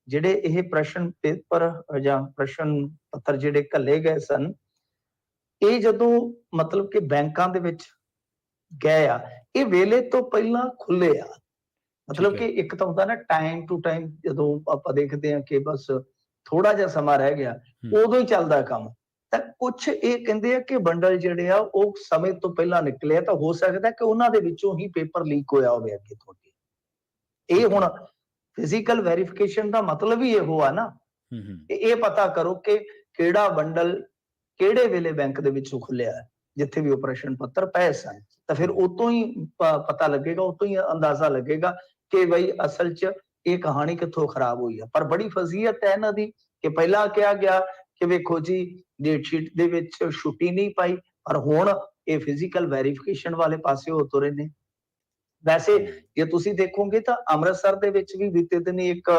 Speaker 2: ਜਿਹੜੇ ਇਹ ਪ੍ਰਸ਼ਨ ਪੇਪਰ ਜਾਂ ਪ੍ਰਸ਼ਨ ਪੱਤਰ ਜਿਹੜੇ ਘੱਲੇ ਗਏ ਸਨ, ਇਹ ਜਦੋਂ ਮਤਲਬ ਕਿ ਬੈਂਕਾਂ ਦੇ ਵਿੱਚ ਗਏ ਆ, ਇਹ ਵੇਲੇ ਤੋਂ ਪਹਿਲਾਂ ਖੁੱਲੇ ਆ। ਮਤਲਬ ਕਿ ਇੱਕ ਤਾਂ ਹੁੰਦਾ ਨਾ ਟਾਈਮ ਟੂ ਟਾਈਮ, ਜਦੋਂ ਆਪਾਂ ਦੇਖਦੇ ਹਾਂ ਕਿ ਬਸ ਥੋੜਾ ਜਿਹਾ ਸਮਾਂ ਰਹਿ ਗਿਆ, ਉਦੋਂ ਹੀ ਚੱਲਦਾ ਕੰਮ। ਤਾਂ ਕੁਛ ਇਹ ਕਹਿੰਦੇ ਆ ਕਿ ਬੰਡਲ ਜਿਹੜੇ ਆ ਉਹ ਸਮੇਂ ਤੋਂ ਪਹਿਲਾਂ ਨਿਕਲੇ ਆ, ਤਾਂ ਹੋ ਸਕਦਾ ਕਿ ਉਹਨਾਂ ਦੇ ਵਿੱਚੋਂ ਹੀ ਪੇਪਰ ਲੀਕ ਹੋਇਆ ਹੋਵੇ ਅੱਗੇ ਤੋਂ ਅੱਗੇ। ਇਹ ਹੁਣ ਫਿਜ਼ੀਕਲ ਵੈਰੀਫਿਕੇਸ਼ਨ ਦਾ ਮਤਲਬ ਹੀ ਇਹੋ ਆ ਨਾ, ਇਹ ਪਤਾ ਕਰੋ ਕਿ ਕਿਹੜਾ ਬੰਡਲ ਕਿਹੜੇ ਵੇਲੇ ਬੈਂਕ ਦੇ ਵਿੱਚੋਂ ਖੁੱਲਿਆ, ਜਿੱਥੇ ਵੀ ਉਹ ਪ੍ਰਸ਼ਨ ਪੱਤਰ ਪਏ ਸਨ। ਤਾਂ ਫਿਰ ਉਤੋਂ ਹੀ ਪਤਾ ਲੱਗੇਗਾ, ਉਤੋਂ ਹੀ ਅੰਦਾਜ਼ਾ ਲੱਗੇਗਾ ਕਿ ਬਈ ਅਸਲ 'ਚ ਇਹ ਕਹਾਣੀ ਕਿੱਥੋਂ ਖਰਾਬ ਹੋਈ ਆ। ਪਰ ਬੜੀ ਫਜ਼ੀਅਤ ਹੈ ਇਹਨਾਂ ਦੀ ਕਿ ਪਹਿਲਾਂ ਕਿਹਾ ਗਿਆ ਕਿ ਵੇਖੋ ਜੀ ਡੇਟ ਸ਼ੀਟ ਦੇ ਵਿੱਚ ਛੁੱਟੀ ਨਹੀਂ ਪਾਈ, ਪਰ ਹੁਣ ਇਹ ਫਿਜ਼ੀਕਲ ਵੈਰੀਫਿਕੇਸ਼ਨ ਵਾਲੇ ਪਾਸੇ ਹੋ ਤੁਰੇ ਨੇ। ਵੈਸੇ ਜੇ ਤੁਸੀਂ ਦੇਖੋਗੇ ਤਾਂ ਅੰਮ੍ਰਿਤਸਰ ਦੇ ਵਿੱਚ ਵੀ ਬੀਤੇ ਦਿਨ ਇੱਕ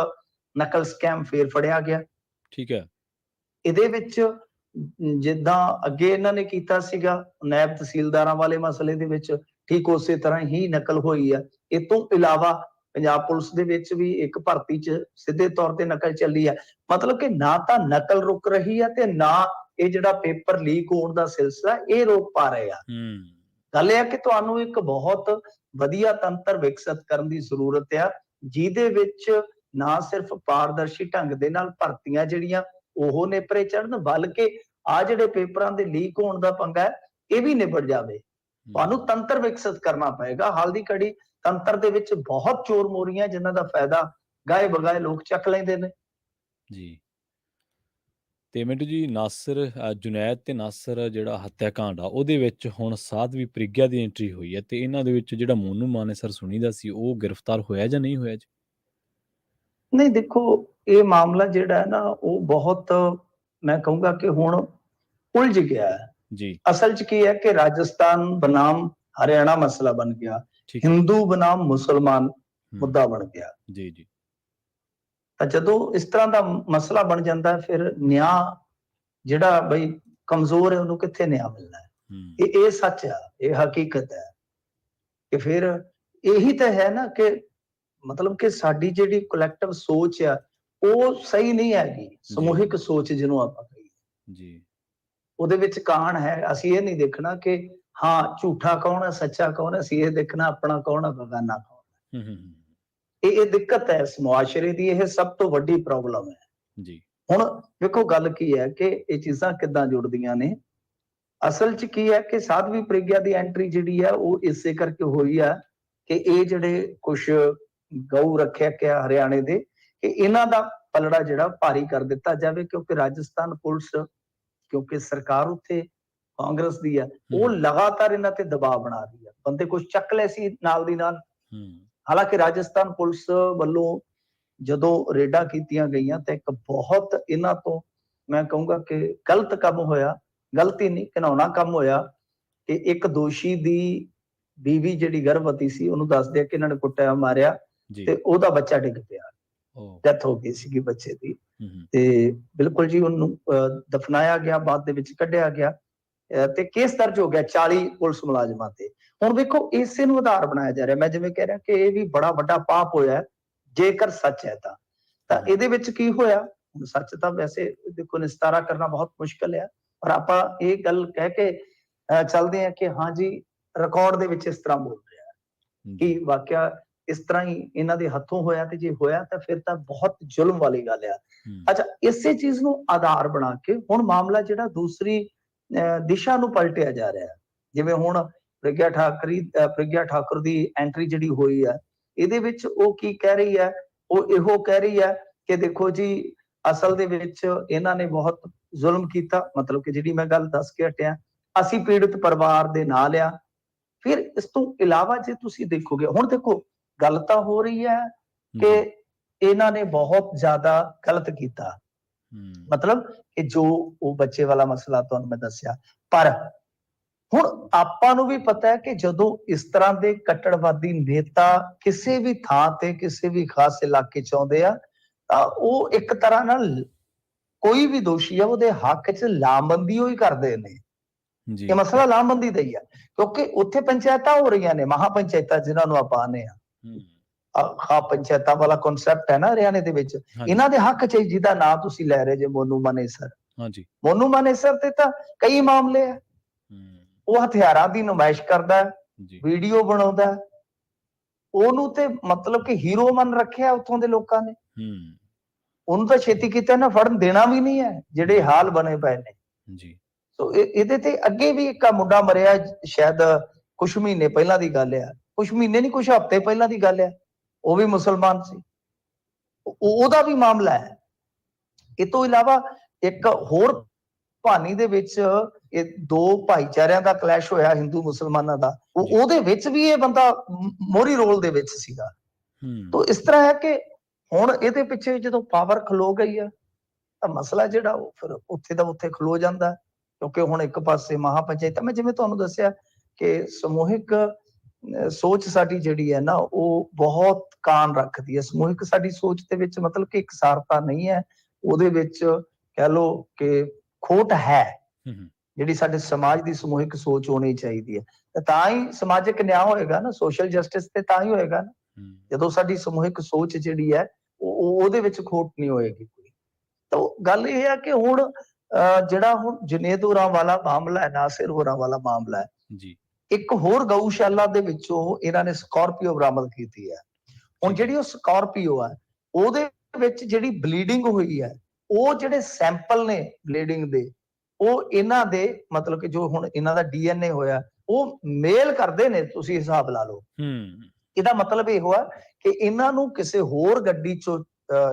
Speaker 2: ਨਕਲ ਸਕੈਮ ਫੇਰ ਫੜਿਆ ਗਿਆ।
Speaker 1: ਠੀਕ ਹੈ। ਇਹਦੇ ਵਿੱਚ
Speaker 2: ਜਿੱਦਾਂ ਅੱਗੇ ਇਹਨਾਂ ਨੇ ਕੀਤਾ ਸੀਗਾ ਨਾਇਬ ਤਹਿਸੀਲਦਾਰਾਂ ਵਾਲੇ ਮਸਲੇ ਦੇ ਵਿੱਚ, ਠੀਕ ਉਸੇ ਤਰ੍ਹਾਂ ਹੀ ਨਕਲ ਹੋਈ ਆ। ਇਹ ਤੋਂ ਇਲਾਵਾ ਪੰਜਾਬ ਪੁਲਿਸ ਦੇ ਵਿੱਚ ਵੀ ਇੱਕ ਭਰਤੀ 'ਚ ਸਿੱਧੇ ਤੌਰ ਤੇ ਨਕਲ ਚੱਲੀ ਆ। ਮਤਲਬ ਕਿ ਨਾ ਤਾਂ ਨਕਲ ਰੁਕ ਰਹੀ ਆ ਤੇ ਨਾ ਇਹ ਜਿਹੜਾ ਪੇਪਰ ਲੀਕ ਹੋਣ ਦਾ ਸਿਲਸਿਲਾ ਇਹ ਰੋਕ ਪਾ ਰਹੇ ਆ। ਗੱਲ ਇਹ ਆ ਕਿ ਤੁਹਾਨੂੰ ਇੱਕ ਬਹੁਤ ਵਧੀਆ ਤੰਤਰ ਵਿਕਸਿਤ ਕਰਨ ਦੀ ਜ਼ਰੂਰਤ ਆ, ਜਿਹਦੇ ਵਿੱਚ ਨਾ ਸਿਰਫ ਪਾਰਦਰਸ਼ੀ ਢੰਗ ਦੇ ਨਾਲ ਭਰਤੀਆਂ ਜਿਹੜੀਆਂ ਉਹ ਨੇਪਰੇ ਚੜ੍ਹਨ, ਬਲਕਿ ਆ ਜਿਹੜੇ ਪੇਪਰਾਂ ਦੇ ਲੀਕ ਹੋਣ ਦਾ ਪੰਗਾ ਹੈ ਇਹ ਵੀ ਨਿਬੜ ਜਾਵੇ। ਤੁਹਾਨੂੰ ਤੰਤਰ ਵਿਕਸਿਤ ਕਰਨਾ ਪਏਗਾ। ਹਾਲ ਦੀ ਘੜੀ ਤੰਤਰ ਦੇ ਵਿੱਚ ਬਹੁਤ ਚੋਰ ਮੋਰੀਆਂ ਜਿਨ੍ਹਾਂ ਦਾ ਫਾਇਦਾ ਗਾਏ ਬਗਾਏ ਲੋਕ ਚੱਕ ਲੈਂਦੇ ਨੇ
Speaker 1: ਜੀ। ਤੇ ਮਿੰਟੂ ਜੀ, ਜੁਨੈਦ ਤੇ ਨਾਸਰ ਜਿਹੜਾ ਹੱਤਿਆਕਾਂਡ ਆ ਉਹਦੇ ਵਿੱਚ ਹੁਣ ਸਾਧਵੀ ਪ੍ਰਿਗਿਆ ਦੀ ਐਂਟਰੀ ਹੋਈ ਹੈ, ਤੇ ਇਹਨਾਂ ਦੇ ਵਿੱਚ ਜਿਹੜਾ ਮੋਨੂ ਮਾਨੇਸਰ ਸੁਣੀਦਾ ਸੀ ਉਹ ਗ੍ਰਿਫਤਾਰ ਹੋਇਆ ਜਾਂ ਨਹੀਂ ਹੋਇਆ ਜੀ?
Speaker 2: ਨਹੀਂ, ਦੇਖੋ ਇਹ ਮਾਮਲਾ ਜਿਹੜਾ ਹੈ ਨਾ ਉਹ ਬਹੁਤ, ਮੈਂ ਕਹੂੰਗਾ ਕਿ ਹੁਣ ਉਲਝ ਗਿਆ ਹੈ ਜੀ। ਅਸਲ 'ਚ ਕੀ ਹੈ ਕਿ ਰਾਜਸਥਾਨ ਬਨਾਮ ਹਰਿਆਣਾ ਮਸਲਾ ਬਣ ਗਿਆ, ਹਿੰਦੂ ਬਨਾਮ ਮੁਸਲਮਾਨ ਮੁੱਦਾ ਬਣ ਗਿਆ ਜੀ ਜੀ। ਤਾਂ ਜਦੋਂ ਇਸ ਤਰ੍ਹਾਂ ਦਾ ਮਸਲਾ ਬਣ ਜਾਂਦਾ ਫਿਰ ਨਿਆਂ ਜਿਹੜਾ ਬਈ ਕਮਜ਼ੋਰ ਹੈ ਉਹਨੂੰ ਕਿੱਥੇ ਨਿਆਂ ਮਿਲਣਾ ਹੈ। ਇਹ ਸੱਚ ਆ, ਇਹ ਹਕੀਕਤ ਹੈ ਕਿ ਫਿਰ ਇਹੀ ਤਾਂ ਹੈ ਨਾ ਕਿ ਮਤਲਬ ਕਿ ਸਾਡੀ ਜਿਹੜੀ ਕਲੈਕਟਿਵ ਸੋਚ ਆ ਉਹ ਸਹੀ ਨਹੀਂ ਹੈਗੀ। ਸਮੂਹਿਕ ਸੋਚ ਜਿਹਨੂੰ ਆਪਾਂ ਕਹੀਏ ਜੀ, ਉਹਦੇ ਵਿੱਚ ਕਾਣ ਹੈ। ਅਸੀਂ ਇਹ ਨਹੀਂ ਦੇਖਣਾ ਕਿ ਹਾਂ ਝੂਠਾ ਕੌਣ ਹੈ, ਸੱਚਾ ਕੌਣ ਹੈ, ਅਸੀਂ ਇਹ ਦੇਖਣਾ ਆਪਣਾ ਕੌਣ ਹੈ, ਬਗਾਨਾ ਕੌਣ ਹੈ। ਇਹ ਦਿੱਕਤ ਹੈ ਇਸ ਮੁਆਸ਼ਰੇ ਦੀ, ਇਹ ਸਭ ਤੋਂ ਵੱਡੀ ਪ੍ਰੋਬਲਮ ਹੈ ਜੀ। ਹੁਣ ਵੇਖੋ ਗੱਲ ਕੀ ਹੈ ਕਿ ਇਹ ਚੀਜ਼ਾਂ ਕਿੱਦਾਂ ਜੁੜਦੀਆਂ ਨੇ। ਅਸਲ 'ਚ ਕੀ ਹੈ ਕਿ ਸਾਧਵੀ ਪ੍ਰਿਗਿਆ ਦੀ ਐਂਟਰੀ ਜਿਹੜੀ ਹੈ ਉਹ ਇਸੇ ਕਰਕੇ ਹੋਈ ਆ ਕਿ ਇਹ ਜਿਹੜੇ ਕੁਛ ਗਊ ਰੱਖਿਅਕ ਆ ਹਰਿਆਣੇ ਦੇ, ਕਿ ਇਹਨਾਂ ਦਾ ਪਲੜਾ ਜਿਹੜਾ ਭਾਰੀ ਕਰ ਦਿੱਤਾ ਜਾਵੇ, ਕਿਉਂਕਿ ਰਾਜਸਥਾਨ ਪੁਲਿਸ, ਕਿਉਂਕਿ ਸਰਕਾਰ ਉੱਥੇ ਕਾਂਗਰਸ ਦੀ ਆ, ਉਹ ਲਗਾਤਾਰ ਇਹਨਾਂ ਤੇ ਦਬਾਅ ਬਣਾ ਰਹੀ ਆ। ਬੰਦੇ ਕੁਛ ਚੱਕ ਲਏ ਸੀ ਨਾਲ ਦੀ ਨਾਲ। ਹਾਲਾਂਕਿ ਰਾਜਸਥਾਨ ਪੁਲਿਸ ਵੱਲੋਂ ਜਦੋਂ ਰੇਡਾਂ ਕੀਤੀਆਂ ਗਈਆਂ ਤਾਂ ਇੱਕ ਬਹੁਤ ਇਹਨਾਂ ਤੋਂ ਮੈਂ ਕਹੂੰਗਾ ਕਿ ਗਲਤ ਕੰਮ ਹੋਇਆ, ਗਲਤੀ ਨਹੀਂ ਘਿਨਾਉਣਾ ਕੰਮ ਹੋਇਆ ਕਿ ਇੱਕ ਦੋਸ਼ੀ ਦੀ ਬੀਵੀ ਜਿਹੜੀ ਗਰਭਵਤੀ ਸੀ ਉਹਨੂੰ ਦੱਸਦੇ ਕਿ ਇਹਨਾਂ ਨੇ ਕੁੱਟਿਆ ਮਾਰਿਆ ਤੇ ਉਹਦਾ ਬੱਚਾ ਡਿੱਗ ਪਿਆ, ਡੈਥ ਹੋ ਗਈ ਸੀਗੀ ਬੱਚੇ ਦੀ। ਤੇ ਬਿਲਕੁਲ ਜੀ ਉਹਨੂੰ ਦਫਨਾਇਆ ਗਿਆ, ਬਾਅਦ ਦੇ ਵਿੱਚ ਕੱਢਿਆ ਗਿਆ ਤੇ ਕੇਸ ਦਰਜ ਹੋ ਗਿਆ 40 ਪੁਲਿਸ ਮੁਲਾਜ਼ਮਾਂ ਤੇ। ਹੁਣ ਵੇਖੋ ਇਸੇ ਨੂੰ ਆਧਾਰ ਬਣਾਇਆ ਜਾ ਰਿਹਾ। ਮੈਂ ਜਿਵੇਂ ਕਹਿ ਰਿਹਾ ਕਿ ਇਹ ਵੀ ਬੜਾ ਵੱਡਾ ਪਾਪ ਹੋਇਆ ਜੇਕਰ ਸੱਚ ਹੈ ਤਾਂ ਇਹਦੇ ਵਿੱਚ ਕੀ ਹੋਇਆ। ਹੁਣ ਸੱਚ ਤਾਂ ਵੈਸੇ ਦੇਖੋ ਨਿਸਤਾਰਾ ਕਰਨਾ ਬਹੁਤ ਮੁਸ਼ਕਲ ਹੈ, ਪਰ ਆਪਾਂ ਇਹ ਗੱਲ ਕਹਿ ਕੇ ਚੱਲਦੇ ਹਾਂ ਕਿ ਹਾਂ ਜੀ ਰਿਕਾਰਡ ਦੇ ਵਿੱਚ ਇਸ ਤਰ੍ਹਾਂ ਬੋਲ ਰਿਹਾ ਕਿ ਵਾਕਿਆ ਇਸ ਤਰ੍ਹਾਂ ਹੀ ਇਹਨਾਂ ਦੇ ਹੱਥੋਂ ਹੋਇਆ, ਤੇ ਜੇ ਹੋਇਆ ਤਾਂ ਫਿਰ ਤਾਂ ਬਹੁਤ ਜ਼ੁਲਮ ਵਾਲੀ ਗੱਲ ਆ। ਅੱਛਾ, ਇਸੇ ਚੀਜ਼ ਨੂੰ ਆਧਾਰ ਬਣਾ ਕੇ ਹੁਣ ਮਾਮਲਾ ਜਿਹੜਾ ਦੂਸਰੀ ਦਿਸ਼ਾ ਨੂੰ ਪਲਟਿਆ ਜਾ ਰਿਹਾ। ਜਿਵੇਂ ਹੁਣ ਪ੍ਰਿਗਿਆ ਠਾਕੁਰ ਦੀ ਐਂਟਰੀ ਜਿਹੜੀ ਹੋਈ ਹੈ, ਇਹਦੇ ਵਿੱਚ ਉਹ ਕੀ ਕਹਿ ਰਹੀ ਹੈ, ਉਹ ਇਹੋ ਕਹਿ ਰਹੀ ਹੈ ਕਿ ਦੇਖੋ ਜੀ ਅਸਲ ਦੇ ਵਿੱਚ ਇਹਨਾਂ ਨੇ ਬਹੁਤ ਜ਼ੁਲਮ ਕੀਤਾ, ਮਤਲਬ ਕਿ ਜਿਹੜੀ ਮੈਂ ਗੱਲ ਦੱਸ ਕੇ ਹਟਿਆ, ਅਸੀਂ ਪੀੜਤ ਪਰਿਵਾਰ ਦੇ ਨਾਲ ਆ। ਫਿਰ ਇਸ ਤੋਂ ਇਲਾਵਾ ਜੇ ਤੁਸੀਂ ਦੇਖੋਗੇ, ਹੁਣ ਦੇਖੋ ਗੱਲ ਤਾਂ ਹੋ ਰਹੀ ਹੈ ਕਿ ਇਹਨਾਂ ਨੇ ਬਹੁਤ ਜ਼ਿਆਦਾ ਗਲਤ ਕੀਤਾ, ਮਤਲਬ ਕਿ ਜੋ ਉਹ ਬੱਚੇ ਵਾਲਾ ਮਸਲਾ ਤੁਹਾਨੂੰ ਮੈਂ ਦੱਸਿਆ। ਪਰ ਹੁਣ ਆਪਾਂ ਨੂੰ ਵੀ ਪਤਾ ਹੈ ਕਿ ਜਦੋਂ ਇਸ ਤਰ੍ਹਾਂ ਦੇ ਕੱਟੜਵਾਦੀ ਨੇਤਾ ਕਿਸੇ ਵੀ ਥਾਂ ਤੇ ਕਿਸੇ ਵੀ ਖਾਸ ਇਲਾਕੇ ਚ ਆਉਂਦੇ ਆ ਤਾਂ ਉਹ ਇੱਕ ਤਰ੍ਹਾਂ ਨਾਲ ਕੋਈ ਵੀ ਦੋਸ਼ੀ ਆ ਉਹਦੇ ਹੱਕ ਚ ਲਾਮਬੰਦੀ ਹੀ ਕਰਦੇ ਨੇ। ਇਹ ਮਸਲਾ ਲਾਮਬੰਦੀ ਦਾ ਹੀ ਆ, ਕਿਉਂਕਿ ਉੱਥੇ ਪੰਚਾਇਤਾਂ ਹੋ ਰਹੀਆਂ ਨੇ, ਮਹਾ ਪੰਚਾਇਤਾਂ ਜਿਹਨਾਂ ਨੂੰ ਆਪਾਂ ਆਨੇ ਆ ਪੰਚਾਇਤਾਂ ਵਾਲਾ ਕਨਸੈਪਟ ਹੈ ਨਾ ਹਰਿਆਣੇ ਦੇ ਵਿੱਚ, ਇਹਨਾਂ ਦੇ ਹੱਕ ਚ ਜਿਹਦਾ ਨਾਂ ਤੁਸੀਂ ਲੈ ਰਹੇ ਜੇ ਮੋਨੂ ਮਾਨੇਸਰ, ਮੋਨੂ ਮਾਨੇਸਰ ਤੇ ਤਾਂ ਕਈ ਮਾਮਲੇ ਆ। ਉਹ ਹਥਿਆਰਾਂ ਦੀ ਨੁਮਾਇਸ਼ ਕਰਦਾ, ਵੀਡੀਓ ਬਣਾਉਂਦਾ, ਉਹਨੂੰ ਤੇ ਮਤਲਬ ਕਿ ਹੀਰੋ ਮੰਨ ਰੱਖਿਆ ਉੱਥੋਂ ਦੇ ਲੋਕਾਂ ਨੇ। ਉਹਨੂੰ ਤਾਂ ਛੇਤੀ ਕਿਤੇ ਨਾ ਫੜਨ ਦੇਣਾ ਵੀ ਨਹੀਂ ਹੈ, ਜਿਹੜੇ ਹਾਲ ਬਣੇ ਪਏ ਨੇ। ਸੋ ਇਹਦੇ ਤੇ ਅੱਗੇ ਵੀ ਇੱਕ ਮੁੰਡਾ ਮਰਿਆ, ਸ਼ਾਇਦ ਕੁਛ ਮਹੀਨੇ ਪਹਿਲਾਂ ਦੀ ਗੱਲ ਆ, ਕੁਛ ਮਹੀਨੇ ਨਹੀਂ ਕੁਛ ਹਫ਼ਤੇ ਪਹਿਲਾਂ ਦੀ ਗੱਲ ਆ, ਉਹ ਵੀ ਮੁਸਲਮਾਨ ਸੀ, ਉਹਦਾ ਵੀ ਮਾਮਲਾ ਹੈ। ਇਹ ਤੋਂ ਇਲਾਵਾ ਇੱਕ ਹੋਰ ਭਾਨੀ ਦੇ ਵਿੱਚ ਇਹ ਦੋ ਭਾਈਚਾਰਿਆਂ ਦਾ ਕਲੈਸ਼ ਹੋਇਆ, ਹਿੰਦੂ ਮੁਸਲਮਾਨਾਂ ਦਾ, ਉਹਦੇ ਵਿੱਚ ਵੀ ਇਹ ਬੰਦਾ ਮੋਹਰੀ ਰੋਲ ਦੇ ਵਿੱਚ ਸੀਗਾ। ਤਾਂ ਇਸ ਤਰ੍ਹਾਂ ਹੈ ਕਿ ਹੁਣ ਇਹਦੇ ਪਿੱਛੇ ਜਦੋਂ ਪਾਵਰ ਖਲੋ ਗਈ ਆ ਤਾਂ ਮਸਲਾ ਜਿਹੜਾ ਉਹ ਫਿਰ ਉੱਥੇ ਦਾ ਉੱਥੇ ਖਲੋ ਜਾਂਦਾ, ਕਿਉਂਕਿ ਹੁਣ ਇੱਕ ਪਾਸੇ ਮਹਾ ਪੰਚਾਇਤਾਂ, ਮੈਂ ਜਿਵੇਂ ਤੁਹਾਨੂੰ ਦੱਸਿਆ ਕਿ ਸਮੂਹਿਕ ਸੋਚ ਸਾਡੀ ਜਿਹੜੀ ਹੈ ਨਾ ਉਹ ਬਹੁਤ ਕਾਨ ਰੱਖਦੀ ਹੈ। ਸਮੂਹਿਕ ਸਾਡੀ ਸੋਚ ਦੇ ਵਿੱਚ ਮਤਲਬ ਕਿ ਇਕਸਾਰਤਾ ਨਹੀਂ ਹੈ, ਉਹਦੇ ਵਿੱਚ ਕਹਿ ਲਓ ਕਿ ਖੋਟ ਹੈ। ਜਿਹੜੀ ਸਾਡੇ ਸਮਾਜ ਦੀ ਸਮੂਹਿਕ ਸੋਚ ਹੋਣੀ ਚਾਹੀਦੀ ਹੈ, ਤਾਂ ਹੀ ਸਮਾਜਿਕ ਨਿਆਂ ਹੋਏਗਾ ਨਾ, ਸੋਸ਼ਲ ਜਸਟਿਸ ਤੇ ਤਾਂ ਹੀ ਹੋਏਗਾ ਨਾ ਜਦੋਂ ਸਾਡੀ ਸਮੂਹਿਕ ਸੋਚ ਜਿਹੜੀ ਹੈ ਉਹਦੇ ਵਿੱਚ ਖੋਟ ਨਹੀਂ ਹੋਏਗੀ ਕੋਈ। ਤਾਂ ਗੱਲ ਇਹ ਹੈ ਕਿ ਹੁਣ ਜਿਹੜਾ ਹੁਣ ਜੁਨੇਦ ਹੋਰਾਂ ਵਾਲਾ ਮਾਮਲਾ ਹੈ, ਨਾਸਿਰ ਹੋਰਾਂ ਵਾਲਾ ਮਾਮਲਾ ਹੈ, ਇੱਕ ਹੋਰ ਗਊਸ਼ਾਲਾ ਦੇ ਵਿੱਚੋਂ ਇਹਨਾਂ ਨੇ ਸਕਾਰਪੀਓ ਬਰਾਮਦ ਕੀਤੀ ਹੈ। ਹੁਣ ਜਿਹੜੀ ਉਹ ਸਕਾਰਪੀਓ ਹੈ ਉਹਦੇ ਵਿੱਚ ਜਿਹੜੀ ਬਲੀਡਿੰਗ ਹੋਈ ਹੈ, ਉਹ ਜਿਹੜੇ ਸੈਂਪਲ ਨੇ ਬਲੀਡਿੰਗ ਦੇ, ਉਹ ਇਹਨਾਂ ਦੇ ਮਤਲਬ ਕਿ ਜੋ ਹੁਣ ਇਹਨਾਂ ਦਾ DNA ਹੋਇਆ ਉਹ ਮੇਲ ਕਰਦੇ ਨੇ, ਤੁਸੀਂ ਹਿਸਾਬ ਲਾ ਲਓ। ਇਹਦਾ ਮਤਲਬ ਇਹ ਹੋਇਆ ਕਿ ਇਹਨਾਂ ਨੂੰ ਕਿਸੇ ਹੋਰ ਗੱਡੀ ਚੋਂ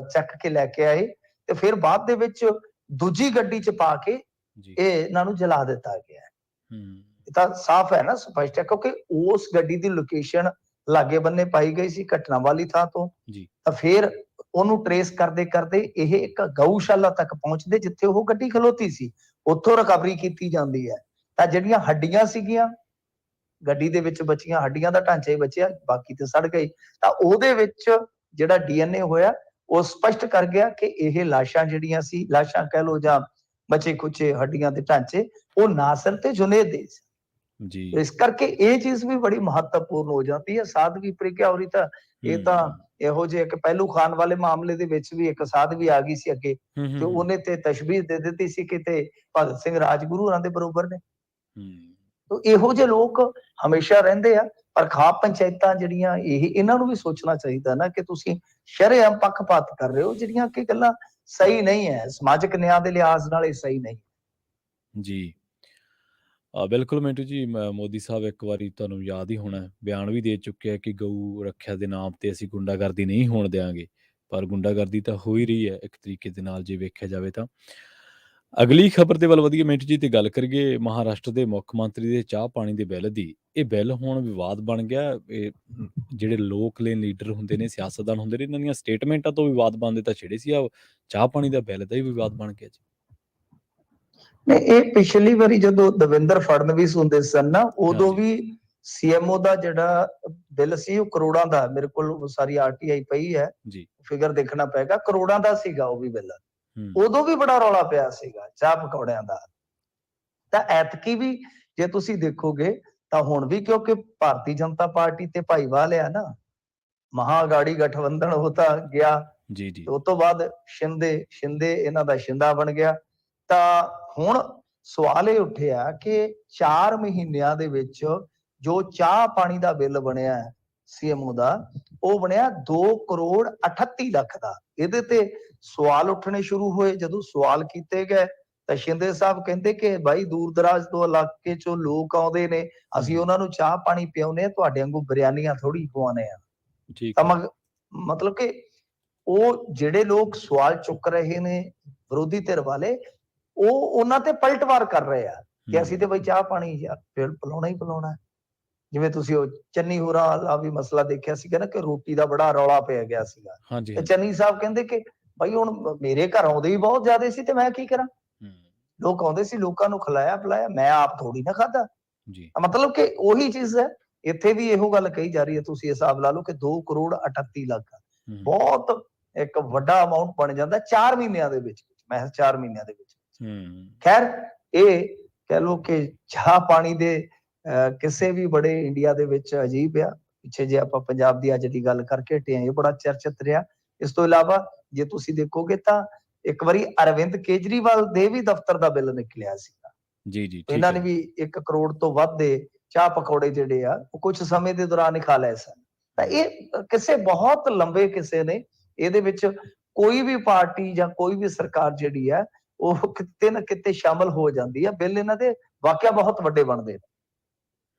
Speaker 2: ਚੱਕ ਕੇ ਲੈ ਕੇ ਆਏ ਤੇ ਫਿਰ ਬਾਅਦ ਦੇ ਵਿੱਚ ਦੂਜੀ ਗੱਡੀ ਚ ਪਾ ਕੇ ਇਹ ਇਹਨਾਂ ਨੂੰ ਜਲਾ ਦਿੱਤਾ ਗਿਆ। ਇਹ ਤਾਂ ਸਾਫ਼ ਹੈ ਨਾ, ਸਪਸ਼ਟ ਹੈ, ਕਿਉਂਕਿ ਉਸ ਗੱਡੀ ਦੀ ਲੋਕੇਸ਼ਨ ਲਾਗੇ ਬੰਨੇ ਪਾਈ ਗਈ ਸੀ ਘਟਨਾ ਵਾਲੀ ਥਾਂ ਤੋਂ। ਤਾਂ ਫਿਰ ਉਹਨੂੰ ਟਰੇਸ ਕਰਦੇ ਕਰਦੇ ਇਹ ਇੱਕ ਗਊਸ਼ਾਲਾ ਤੱਕ ਪਹੁੰਚਦੇ ਜਿੱਥੇ ਉਹ ਗੱਡੀ ਖਲੋਤੀ ਸੀ, ਉੱਥੋਂ ਰਿਕਵਰੀ ਕੀਤੀ ਜਾਂਦੀ ਹੈ। ਤਾਂ ਜਿਹੜੀਆਂ ਹੱਡੀਆਂ ਸੀਗੀਆਂ ਗੱਡੀ ਦੇ ਵਿੱਚ ਬਚੀਆਂ, ਹੱਡੀਆਂ ਦਾ ਢਾਂਚਾ ਹੀ ਬਚਿਆ, ਬਾਕੀ ਤੇ ਸੜ ਗਈ। ਤਾਂ ਉਹਦੇ ਵਿੱਚ ਜਿਹੜਾ DNA ਹੋਇਆ ਉਹ ਸਪਸ਼ਟ ਕਰ ਗਿਆ ਕਿ ਇਹ ਲਾਸ਼ਾਂ ਜਿਹੜੀਆਂ ਸੀ, ਲਾਸ਼ਾਂ ਕਹਿ ਲਓ ਜਾਂ ਬਚੇ ਕੁਚੇ ਹੱਡੀਆਂ ਦੇ ਢਾਂਚੇ, ਉਹ ਨਾਸਿਰ ਤੇ ਜੁਨੇਦ ਦੇ ਸੀ। ਇਸ ਕਰਕੇ ਇਹ ਚੀਜ਼ ਵੀ ਬੜੀ ਮਹੱਤਵਪੂਰਨ ਹੋ ਜਾਂਦੀ ਹੈ। ਸਾਧਵੀ ਪ੍ਰੀਖਿਆ ਹੋਰੀ ਤਾਂ ਇਹ ਤਾਂ ਇਹੋ ਜਿਹੇ ਇੱਕ ਪਹਿਲੂ ਖਾਨ ਵਾਲੇ ਮਾਮਲੇ ਦੇ ਵਿੱਚ ਵੀ ਇੱਕ ਸਾਧ ਵੀ ਆ ਗਈ ਸੀ ਅੱਗੇ, ਤੇ ਉਹਨੇ ਤੇ ਤਸ਼ਬੀਹ ਦੇ ਦਿੱਤੀ ਸੀ ਕਿ ਤੇ ਭਗਤ ਸਿੰਘ ਰਾਜਗੁਰੂ ਹੋਰਾਂ ਦੇ ਬਰੋਬਰ ਨੇ। ਇਹੋ ਜਿਹੇ ਲੋਕ ਹਮੇਸ਼ਾ ਰਹਿੰਦੇ ਆ, ਪਰ ਖਾਪ ਪੰਚਾਇਤਾਂ ਜਿਹੜੀਆਂ ਇਹਨਾਂ ਨੂੰ ਵੀ ਸੋਚਣਾ ਚਾਹੀਦਾ ਨਾ ਕਿ ਤੁਸੀਂ ਸ਼ਰੇਆਮ ਪੱਖਪਾਤ ਕਰ ਰਹੇ ਹੋ, ਜਿਹੜੀਆਂ ਕਿ ਗੱਲਾਂ ਸਹੀ ਨਹੀਂ ਹੈ, ਸਮਾਜਿਕ ਨਿਆਂ ਦੇ ਲਿਹਾਜ਼ ਨਾਲ ਇਹ ਸਹੀ ਨਹੀਂ।
Speaker 1: ਜੀ ਬਿਲਕੁਲ ਮਿੰਟੂ ਜੀ, ਮੋਦੀ ਸਾਹਿਬ ਇੱਕ ਵਾਰੀ ਤੁਹਾਨੂੰ ਯਾਦ ਹੀ ਹੋਣਾ ਬਿਆਨ ਵੀ ਦੇ ਚੁੱਕੇ ਆ ਕਿ ਗਊ ਰੱਖਿਆ ਦੇ ਨਾਮ ਤੇ ਅਸੀਂ ਗੁੰਡਾਗਰਦੀ ਨਹੀਂ ਹੋਣ ਦਿਆਂਗੇ, ਪਰ ਗੁੰਡਾਗਰਦੀ ਤਾਂ ਹੋ ਹੀ ਰਹੀ ਹੈ ਇੱਕ ਤਰੀਕੇ ਦੇ ਨਾਲ ਜੇ ਵੇਖਿਆ ਜਾਵੇ ਤਾਂ। ਅਗਲੀ ਖਬਰ ਦੇ ਵੱਲ ਵਧੀਆ ਮਿੰਟੂ ਜੀ, ਤੇ ਗੱਲ ਕਰੀਏ ਮਹਾਰਾਸ਼ਟਰ ਦੇ ਮੁੱਖ ਮੰਤਰੀ ਦੇ ਚਾਹ ਪਾਣੀ ਦੇ ਬਿੱਲ ਦੀ। ਇਹ ਬਿੱਲ ਹੁਣ ਵਿਵਾਦ ਬਣ ਗਿਆ। ਇਹ ਜਿਹੜੇ ਲੋਕ ਲੀਡਰ ਹੁੰਦੇ ਨੇ, ਸਿਆਸਤਦਾਨ ਹੁੰਦੇ ਨੇ, ਇਹਨਾਂ ਦੀਆਂ ਸਟੇਟਮੈਂਟਾਂ ਤੋਂ ਵਿਵਾਦ ਬਣਦੇ ਤਾਂ ਛਿੜੇ ਸੀ, ਆ ਚਾਹ ਪਾਣੀ ਦਾ ਬਿੱਲ ਦਾ ਹੀ ਵਿਵਾਦ ਬਣ ਗਿਆ ਜੀ।
Speaker 2: ਇਹ ਪਿਛਲੀ ਵਾਰੀ ਜਦੋਂ ਦਵਿੰਦਰ ਫੜਨਵੀਸ ਹੁੰਦੇ ਸਨ ਨਾ, ਉਦੋਂ ਵੀ CMO ਦਾ ਜਿਹੜਾ ਬਿੱਲ ਸੀ ਉਹ ਕਰੋੜਾਂ ਦਾ, ਮੇਰੇ ਕੋਲ ਸਾਰੀ RTI ਪਈ ਹੈ, ਫਿਗਰ ਦੇਖਣਾ ਪਏਗਾ, ਕਰੋੜਾਂ ਦਾ ਸੀਗਾ ਉਹ ਵੀ ਬਿੱਲ। ਉਦੋਂ ਵੀ ਬੜਾ ਰੌਲਾ ਪਿਆ ਸੀਗਾ ਚਾਹ ਪਕੌੜਿਆਂ ਦਾ। ਤਾਂ ਐਤਕੀ ਵੀ ਜੇ ਤੁਸੀਂ ਦੇਖੋਗੇ ਤਾਂ ਹੁਣ ਵੀ, ਕਿਉਂਕਿ ਭਾਰਤੀ ਜਨਤਾ ਪਾਰਟੀ ਤੇ ਭਾਈਵਾਲ ਆ ਨਾ, ਮਹਾਗਾੜੀ ਗਠਬੰਧਨ ਉਹ ਤਾਂ ਗਿਆ, ਉਸ ਤੋਂ ਬਾਅਦ ਸ਼ਿੰਦੇ ਇਹਨਾਂ ਦਾ ਸ਼ਿੰਦਾ ਬਣ ਗਿਆ। ਤਾਂ ਹੁਣ ਸਵਾਲ ਇਹ ਉੱਠਿਆ ਕਿ 4 ਮਹੀਨਿਆਂ ਦੇ ਵਿੱਚ ਜੋ ਚਾਹ ਪਾਣੀ ਦਾ ਬਿੱਲ ਬਣਿਆ CMO ਦਾ, ਉਹ ਬਣਿਆ 2 ਕਰੋੜ 38 ਲੱਖ ਦਾ। ਇਹਦੇ ਤੇ ਸਵਾਲ ਉੱਠਣੇ ਸ਼ੁਰੂ ਹੋਏ। ਜਦੋਂ ਸਵਾਲ ਕੀਤੇ ਗਏ ਤਾਂ ਸ਼ਿੰਦੇ ਸਾਹਿਬ ਕਹਿੰਦੇ ਕਿ ਭਾਈ ਦੂਰ ਦਰਾਜ ਤੋਂ ਇਲਾਕੇ ਚੋਂ ਲੋਕ ਆਉਂਦੇ ਨੇ, ਅਸੀਂ ਉਹਨਾਂ ਨੂੰ ਚਾਹ ਪਾਣੀ ਪਿਆਉਂਦੇ ਆ, ਤੁਹਾਡੇ ਵਾਂਗੂ ਬਿਰਿਆਨੀਆਂ ਥੋੜੀ ਖਵਾਉਂਦੇ ਆ। ਤਾਂ ਮਤਲਬ ਕਿ ਉਹ ਜਿਹੜੇ ਲੋਕ ਸਵਾਲ ਚੁੱਕ ਰਹੇ ਨੇ ਵਿਰੋਧੀ ਧਿਰ ਵਾਲੇ, ਉਹ ਉਹਨਾਂ ਤੇ ਪਲਟਵਾਰ ਕਰ ਰਹੇ ਆ ਕਿ ਅਸੀਂ ਤੇ ਬਈ ਚਾਹ ਪਾਣੀ ਫਿਰ ਪਿਲਾਉਣਾ ਹੀ ਪਿਲਾਉਣਾ। ਜਿਵੇਂ ਤੁਸੀਂ ਉਹ ਚੰਨੀ ਹੋਰਾਂ ਵਾਲਾ ਵੀ ਮਸਲਾ ਦੇਖਿਆ ਸੀਗਾ ਨਾ ਕਿ ਰੋਟੀ ਦਾ ਬੜਾ ਰੌਲਾ ਪਿਆ ਗਿਆ ਸੀਗਾ, ਤੇ ਚੰਨੀ ਸਾਹਿਬ ਕਹਿੰਦੇ ਕਿ ਬਈ ਹੁਣ ਮੇਰੇ ਘਰ ਆਉਂਦੇ ਹੀ ਬਹੁਤ ਜ਼ਿਆਦਾ ਸੀ ਤੇ ਮੈਂ ਕੀ ਕਰਾਂ। ਲੋਕ ਆਉਂਦੇ ਸੀ, ਲੋਕਾਂ ਨੂੰ ਖਿਲਾਇਆ ਪਿਲਾਇਆ, ਮੈਂ ਆਪ ਥੋੜੀ ਨਾ ਖਾਧਾ। ਮਤਲਬ ਕਿ ਉਹੀ ਚੀਜ਼ ਹੈ, ਇੱਥੇ ਵੀ ਇਹੋ ਗੱਲ ਕਹੀ ਜਾ ਰਹੀ ਹੈ। ਤੁਸੀਂ ਹਿਸਾਬ ਲਾ ਲਓ ਕਿ 2 ਕਰੋੜ 38 ਲੱਖ ਬਹੁਤ ਇੱਕ ਵੱਡਾ ਅਮਾਉਂਟ ਬਣ ਜਾਂਦਾ 4 ਮਹੀਨਿਆਂ ਦੇ ਵਿੱਚ, ਮੈਂ 4 ਮਹੀਨਿਆਂ ਦੇ ਵਿੱਚ। ਖੈਰ ਇਹ ਕਹਿ ਲਓ ਕਿ ਚਾਹ ਪਾਣੀ ਦੇ ਕਿਸੇ ਵੀ ਬੜੇ ਇੰਡੀਆ ਦੇ ਵਿੱਚ ਅਜੀਬ ਆ। ਪਿੱਛੇ ਜੇ ਆਪਾਂ ਪੰਜਾਬ ਦੀ ਅੱਜ ਦੀ ਗੱਲ ਕਰਕੇ ਹਟੇ ਹਾਂ, ਇਹ ਬੜਾ ਚਰਚਿਤ ਰਿਹਾ। ਇਸ ਤੋਂ ਇਲਾਵਾ ਜੇ ਤੁਸੀਂ ਦੇਖੋਗੇ ਤਾਂ ਇੱਕ ਵਾਰੀ ਅਰਵਿੰਦ ਕੇਜਰੀਵਾਲ ਦੇ ਵੀ ਦਫ਼ਤਰ ਦਾ ਬਿੱਲ ਨਿਕਲਿਆ ਸੀਗਾ। ਇਹਨਾਂ ਨੇ ਵੀ 1 ਕਰੋੜ ਤੋਂ ਵੱਧ ਦੇ ਚਾਹ ਪਕੌੜੇ ਜਿਹੜੇ ਆ ਉਹ ਕੁਝ ਸਮੇਂ ਦੇ ਦੌਰਾਨ ਹੀ ਖਾ ਲਏ ਸਨ। ਤਾਂ ਇਹ ਕਿਸੇ ਬਹੁਤ ਲੰਬੇ ਕਿਸੇ ਨੇ ਇਹਦੇ ਵਿੱਚ ਕੋਈ ਵੀ ਪਾਰਟੀ ਜਾਂ ਕੋਈ ਵੀ ਸਰਕਾਰ ਜਿਹੜੀ ਹੈ ਉਹ ਕਿਤੇ ਨਾ ਕਿਤੇ ਸ਼ਾਮਲ ਹੋ ਜਾਂਦੀ ਹੈ। ਬਿੱਲ ਇਹਨਾਂ ਦੇ ਵਾਕਿਆ ਬਹੁਤ ਵੱਡੇ ਬਣਦੇ ਨੇ।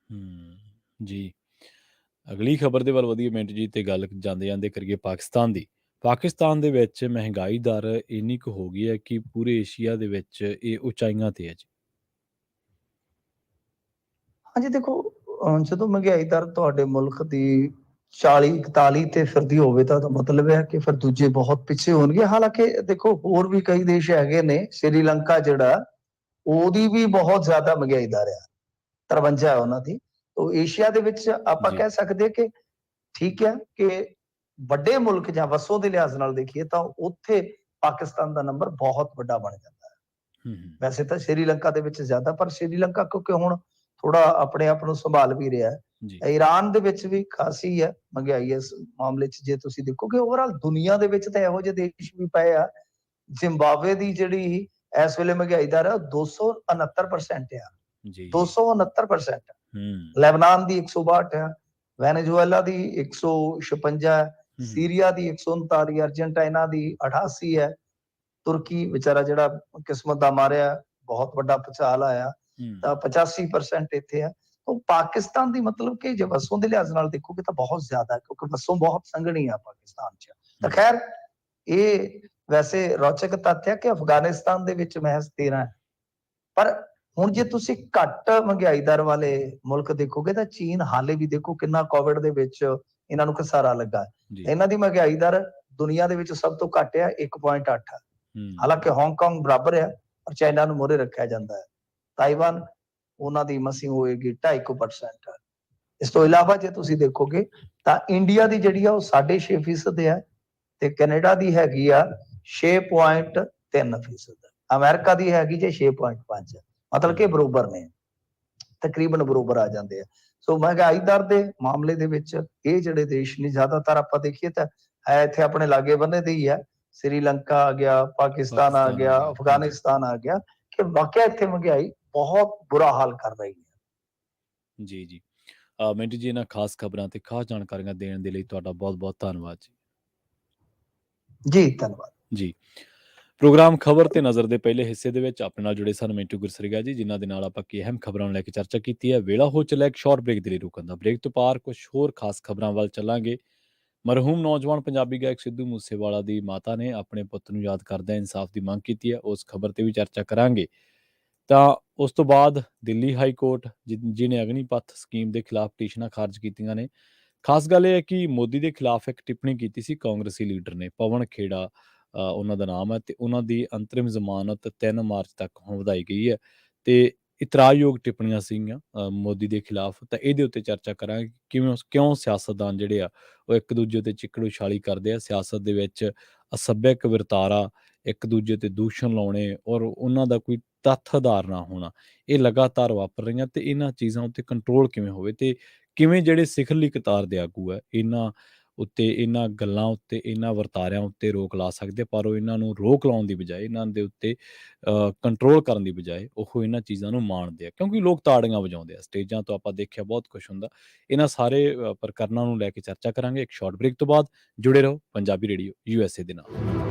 Speaker 1: ਜੀ, ਅਗਲੀ ਖਬਰ ਦੇ ਵੱਲ ਵਧੀਆ ਮਿੰਟ ਜੀ, ਤੇ ਗੱਲ ਜਾਂਦੇ ਜਾਂਦੇ ਕਰੀਏ ਪਾਕਿਸਤਾਨ ਦੀ। ਪਾਕਿਸਤਾਨ ਦੇ ਵਿੱਚ ਮਹਿੰਗਾਈ ਦਰ ਇੰਨੀ ਕੁ ਹੋ ਗਈ ਹੈ ਕਿ ਪੂਰੇ ਏਸ਼ੀਆ ਦੇ ਵਿੱਚ ਇਹ ਉਚਾਈਆਂ ਤੇ ਹੈ ਜੀ।
Speaker 2: ਹਾਂਜੀ ਦੇਖੋ, ਜਦੋਂ ਮਹਿੰਗਾਈ ਦਰ ਤੁਹਾਡੇ ਮੁਲਕ ਦੀ 40-41 ਤੇ ਫਿਰਦੀ ਹੋਵੇ ਤਾਂ ਮਤਲਬ ਹੈ ਕਿ ਫਿਰ ਦੂਜੇ ਬਹੁਤ ਪਿੱਛੇ ਹੋਣਗੇ। ਹਾਲਾਂਕਿ ਦੇਖੋ ਹੋਰ ਵੀ ਕਈ ਦੇਸ਼ ਹੈਗੇ ਨੇ, ਸ਼੍ਰੀਲੰਕਾ ਜਿਹੜਾ ਉਹਦੀ ਵੀ ਬਹੁਤ ਜ਼ਿਆਦਾ ਮਹਿੰਗਾਈ ਦਰ ਆ, 53 ਹੈ ਉਹਨਾਂ ਦੀ। ਤਾਂ ਏਸ਼ੀਆ ਦੇ ਵਿੱਚ ਆਪਾਂ ਕਹਿ ਸਕਦੇ ਕਿ ਠੀਕ ਹੈ ਕਿ ਵੱਡੇ ਮੁਲਕ ਜਾਂ ਵਸੋਂ ਦੇ ਲਿਹਾਜ਼ ਨਾਲ ਦੇਖੀਏ ਤਾਂ ਉੱਥੇ ਪਾਕਿਸਤਾਨ ਦਾ ਨੰਬਰ ਬਹੁਤ ਵੱਡਾ ਬਣ ਜਾਂਦਾ ਹੈ। ਵੈਸੇ ਤਾਂ ਸ਼੍ਰੀਲੰਕਾ ਦੇ ਵਿੱਚ ਜ਼ਿਆਦਾ, ਪਰ ਸ਼੍ਰੀਲੰਕਾ ਕਿਉਂਕਿ ਹੁਣ ਥੋੜਾ ਆਪਣੇ ਆਪ ਨੂੰ ਸੰਭਾਲ ਵੀ ਰਿਹਾ ਹੈ। ਈਰਾਨ ਦੇ ਵਿੱਚ ਵੀ ਖਾਸੀ ਹੈ ਮਹਿੰਗਾਈ ਇਸ ਮਾਮਲੇ 'ਚ। ਜੇ ਤੁਸੀਂ ਦੇਖੋਗੇ ਓਵਰਆਲ ਦੁਨੀਆ ਦੇ ਵਿੱਚ ਤਾਂ ਇਹੋ ਜਿਹੇ ਦੇਸ਼ ਵੀ ਪਏ ਆ। ਜ਼ਿੰਬਾਬਵੇ ਦੀ ਜਿਹੜੀ ਇਸ ਵੇਲੇ ਮਹਿੰਗਾਈ ਦਰ ਹੈ 269% ਆ, 269%। ਲੈਬਨਾਨ ਦੀ 162 ਹੈ, ਵੈਨੇਜ਼ੁਏਲਾ ਦੀ 156 ਹੈ, ਸੀਰੀਆ ਦੀ 139, ਅਰਜਨਟਾਈਨਾ ਦੀ 88 ਹੈ। ਤੁਰਕੀ ਵਿਚਾਰਾ ਜਿਹੜਾ ਕਿਸਮਤ ਦਾ ਮਾਰਿਆ, ਬਹੁਤ ਵੱਡਾ ਭੁਚਾਲ ਆਇਆ ਤਾਂ 85% ਇੱਥੇ ਹੈ। ਤਾਂ ਪਾਕਿਸਤਾਨ ਦੀ ਮਤਲਬ ਕਿ ਜੇ ਵਸੋਂ ਦੇ ਲਿਹਾਜ਼ ਨਾਲ ਦੇਖੋਗੇ ਤਾਂ ਬਹੁਤ ਜ਼ਿਆਦਾ, ਕਿਉਂਕਿ ਵਸੋਂ ਬਹੁਤ ਸੰਘਣੀ ਆ ਪਾਕਿਸਤਾਨ 'ਚ। ਤਾਂ ਖੈਰ ਇਹ ਵੈਸੇ ਰੌਚਕ ਤੱਥ ਹੈ ਕਿ ਅਫਗਾਨਿਸਤਾਨ ਦੇ ਵਿੱਚ ਮਹਿਜ਼ 13 ਹੈ। ਪਰ ਹੁਣ ਜੇ ਤੁਸੀਂ ਘੱਟ ਮਹਿੰਗਾਈ ਦਰ ਵਾਲੇ ਮੁਲਕ ਦੇਖੋਗੇ ਤਾਂ ਚੀਨ ਹਾਲੇ ਵੀ ਦੇਖੋ ਕਿੰਨਾ ਕੋਵਿਡ ਦੇ ਵਿੱਚ ਇਹਨਾਂ ਨੂੰ ਖਸਾਰਾ ਲੱਗਾ। ਇਹਨਾਂ ਦੀ ਮਹਿੰਗਾਈ ਦਰ ਦੁਨੀਆ ਦੇ ਵਿੱਚ ਸਭ ਤੋਂ ਘੱਟ ਆ, 1.8 ਆ। ਹਾਲਾਂਕਿ ਹਾਂਗਕਾਂਗ ਬਰਾਬਰ ਆ, ਪਰ ਚਾਈਨਾ ਨੂੰ ਮੂਹਰੇ ਰੱਖਿਆ ਜਾਂਦਾ ਹੈ। ਤਾਈਵਾਨ ਉਹਨਾਂ ਦੀ ਮਸੀਂ ਹੋਏਗੀ 2.5%। ਇਸ ਤੋਂ ਇਲਾਵਾ ਜੇ ਤੁਸੀਂ ਦੇਖੋਗੇ ਤਾਂ ਇੰਡੀਆ ਦੀ ਜਿਹੜੀ ਆ ਉਹ 6.5% ਹੈ ਤੇ ਕੈਨੇਡਾ ਦੀ ਹੈਗੀ ਆ 6.3%। ਅਮਰੀਕਾ ਦੀ ਹੈਗੀ ਜੇ 6.5, ਮਤਲਬ ਕਿ ਬਰੋਬਰ ਨੇ, ਤਕਰੀਬਨ ਬਰੋਬਰ ਆ ਜਾਂਦੇ ਆ। ਸੋ ਮਹਿੰਗਾਈ ਦਰ ਦੇ ਮਾਮਲੇ ਦੇ ਵਿੱਚ ਇਹ ਜਿਹੜੇ ਦੇਸ਼ ਨੇ ਜ਼ਿਆਦਾਤਰ ਆਪਾਂ ਦੇਖੀਏ ਤਾਂ ਹੈ ਇੱਥੇ ਆਪਣੇ ਲਾਗੇ ਬੰਨੇ ਦੇ ਹੀ ਆ। ਸ਼੍ਰੀਲੰਕਾ ਆ ਗਿਆ, ਪਾਕਿਸਤਾਨ ਆ ਗਿਆ, ਅਫਗਾਨਿਸਤਾਨ ਆ ਗਿਆ, ਕਿ ਵਾਕਿਆ ਇੱਥੇ ਮਹਿੰਗਾਈ ਬਹੁਤ ਬੁਰਾ ਹਾਲ ਕਰ ਰਹੀ ਹੈ।
Speaker 1: ਜੀ ਜੀ, ਮਿੰਟੂ ਜੀ, ਇਹਨਾਂ ਖਾਸ ਖਬਰਾਂ ਤੇ ਖਾਸ ਜਾਣਕਾਰੀਆਂ ਦੇਣ ਦੇ ਲਈ ਤੁਹਾਡਾ ਬਹੁਤ ਬਹੁਤ ਧੰਨਵਾਦ ਜੀ।
Speaker 2: ਜੀ ਧੰਨਵਾਦ
Speaker 1: ਜੀ। ਪ੍ਰੋਗਰਾਮ ਖਬਰ ਤੇ ਨਜ਼ਰ ਦੇ ਪਹਿਲੇ ਹਿੱਸੇ ਦੇ ਵਿੱਚ ਆਪਣੇ ਨਾਲ ਜੁੜੇ ਸਨ ਮਿੰਟੂ ਗੁਰਸਰੀਗਾ ਜੀ, ਜਿਨ੍ਹਾਂ ਦੇ ਨਾਲ ਆਪਾਂ ਕੀ ਅਹਿਮ ਖਬਰਾਂ ਨੂੰ ਲੈ ਕੇ ਚਰਚਾ ਕੀਤੀ ਹੈ। ਵੇਲਾ ਹੋ ਚੱਲਿਆ ਇੱਕ ਸ਼ਾਰਟ ਬ੍ਰੇਕ ਦੇ ਲਈ ਰੁਕਣ ਦਾ। ਬ੍ਰੇਕ ਤੋਂ ਪਾਰ ਕੁਝ ਹੋਰ ਖਾਸ ਖਬਰਾਂ ਵੱਲ ਚੱਲਾਂਗੇ। ਮਰਹੂਮ ਨੌਜਵਾਨ ਪੰਜਾਬੀ ਗਾਇਕ ਸਿੱਧੂ ਮੂਸੇਵਾਲਾ ਦੀ ਮਾਤਾ ਨੇ ਆਪਣੇ ਪੁੱਤ ਨੂੰ ਯਾਦ ਕਰਦਿਆਂ ਇਨਸਾਫ ਦੀ ਮੰਗ ਕੀਤੀ ਹੈ, ਉਸ ਖਬਰ ਤੇ ਵੀ ਚਰਚਾ ਕਰਾਂਗੇ। ਤਾਂ ਉਸ ਤੋਂ ਬਾਅਦ ਦਿੱਲੀ ਹਾਈ ਕੋਰਟ ਜਿਹਨੇ ਅਗਨੀਪਥ ਸਕੀਮ ਦੇ ਖਿਲਾਫ ਪਟੀਸ਼ਨਾਂ ਖਾਰਜ ਕੀਤੀਆਂ ਨੇ। ਖਾਸ ਗੱਲ ਇਹ ਹੈ ਕਿ ਮੋਦੀ ਦੇ ਖਿਲਾਫ ਇੱਕ ਟਿੱਪਣੀ ਕੀਤੀ ਸੀ ਕਾਂਗਰਸੀ ਲੀਡਰ ਨੇ, ਪਵਨ ਖੇੜਾ ਉਹਨਾਂ ਦਾ ਨਾਮ ਹੈ, ਤੇ ਉਹਨਾਂ ਦੀ ਅੰਤਰਿਮ ਜ਼ਮਾਨਤ 3 ਮਾਰਚ ਤੱਕ ਹੁਣ ਵਧਾਈ ਗਈ ਹੈ ਤੇ ਇਤਰਾਜ਼ਯੋਗ ਟਿੱਪਣੀਆਂ ਸੀਗੀਆਂ ਮੋਦੀ ਦੇ ਖਿਲਾਫ। ਤਾਂ ਇਹਦੇ ਉੱਤੇ ਚਰਚਾ ਕਰਾਂਗੇ ਕਿਉਂ ਸਿਆਸਤਦਾਨ ਜਿਹੜੇ ਆ ਉਹ ਇੱਕ ਦੂਜੇ ਤੇ ਚਿੱਕੜ ਉਛਾਲੀ ਕਰਦੇ ਆ। ਸਿਆਸਤ ਦੇ ਵਿੱਚ ਅਸੱਭਿਅਕ ਵਰਤਾਰਾ, ਇੱਕ ਦੂਜੇ ਤੇ ਦੂਸ਼ਣ ਲਾਉਣੇ ਔਰ ਉਹਨਾਂ ਦਾ ਕੋਈ ਤੱਥ ਆਧਾਰ ਨਾ ਹੋਣਾ, ਇਹ ਲਗਾਤਾਰ ਵਾਪਰ ਰਹੀਆਂ। ਤੇ ਇਹਨਾਂ ਚੀਜ਼ਾਂ ਉੱਤੇ ਕੰਟਰੋਲ ਕਿਵੇਂ ਹੋਵੇ ਤੇ ਕਿਵੇਂ ਜਿਹੜੇ ਸਿਖਰਲੀ ਕਤਾਰ ਦੇ ਆਗੂ ਹੈ ਇਹਨਾਂ ਉੱਤੇ, ਇਹਨਾਂ ਗੱਲਾਂ ਉੱਤੇ, ਇਹਨਾਂ ਵਰਤਾਰਿਆਂ ਉੱਤੇ ਰੋਕ ਲਾ ਸਕਦੇ, ਪਰ ਉਹ ਇਹਨਾਂ ਨੂੰ ਰੋਕ ਲਾਉਣ ਦੀ ਬਜਾਏ, ਇਹਨਾਂ ਦੇ ਉੱਤੇ ਕੰਟਰੋਲ ਕਰਨ ਦੀ ਬਜਾਏ ਉਹ ਇਹਨਾਂ ਚੀਜ਼ਾਂ ਨੂੰ ਮਾਣਦੇ ਆ, ਕਿਉਂਕਿ ਲੋਕ ਤਾੜੀਆਂ ਵਜਾਉਂਦੇ ਆ। ਸਟੇਜਾਂ ਤੋਂ ਆਪਾਂ ਦੇਖਿਆ ਬਹੁਤ ਕੁਝ ਹੁੰਦਾ। ਇਹਨਾਂ ਸਾਰੇ ਪ੍ਰਕਰਨਾਂ ਨੂੰ ਲੈ ਕੇ ਚਰਚਾ ਕਰਾਂਗੇ ਇੱਕ ਸ਼ਾਰਟ ਬ੍ਰੇਕ ਤੋਂ ਬਾਅਦ। ਜੁੜੇ ਰਹੋ ਪੰਜਾਬੀ ਰੇਡੀਓ USA ਦੇ ਨਾਲ।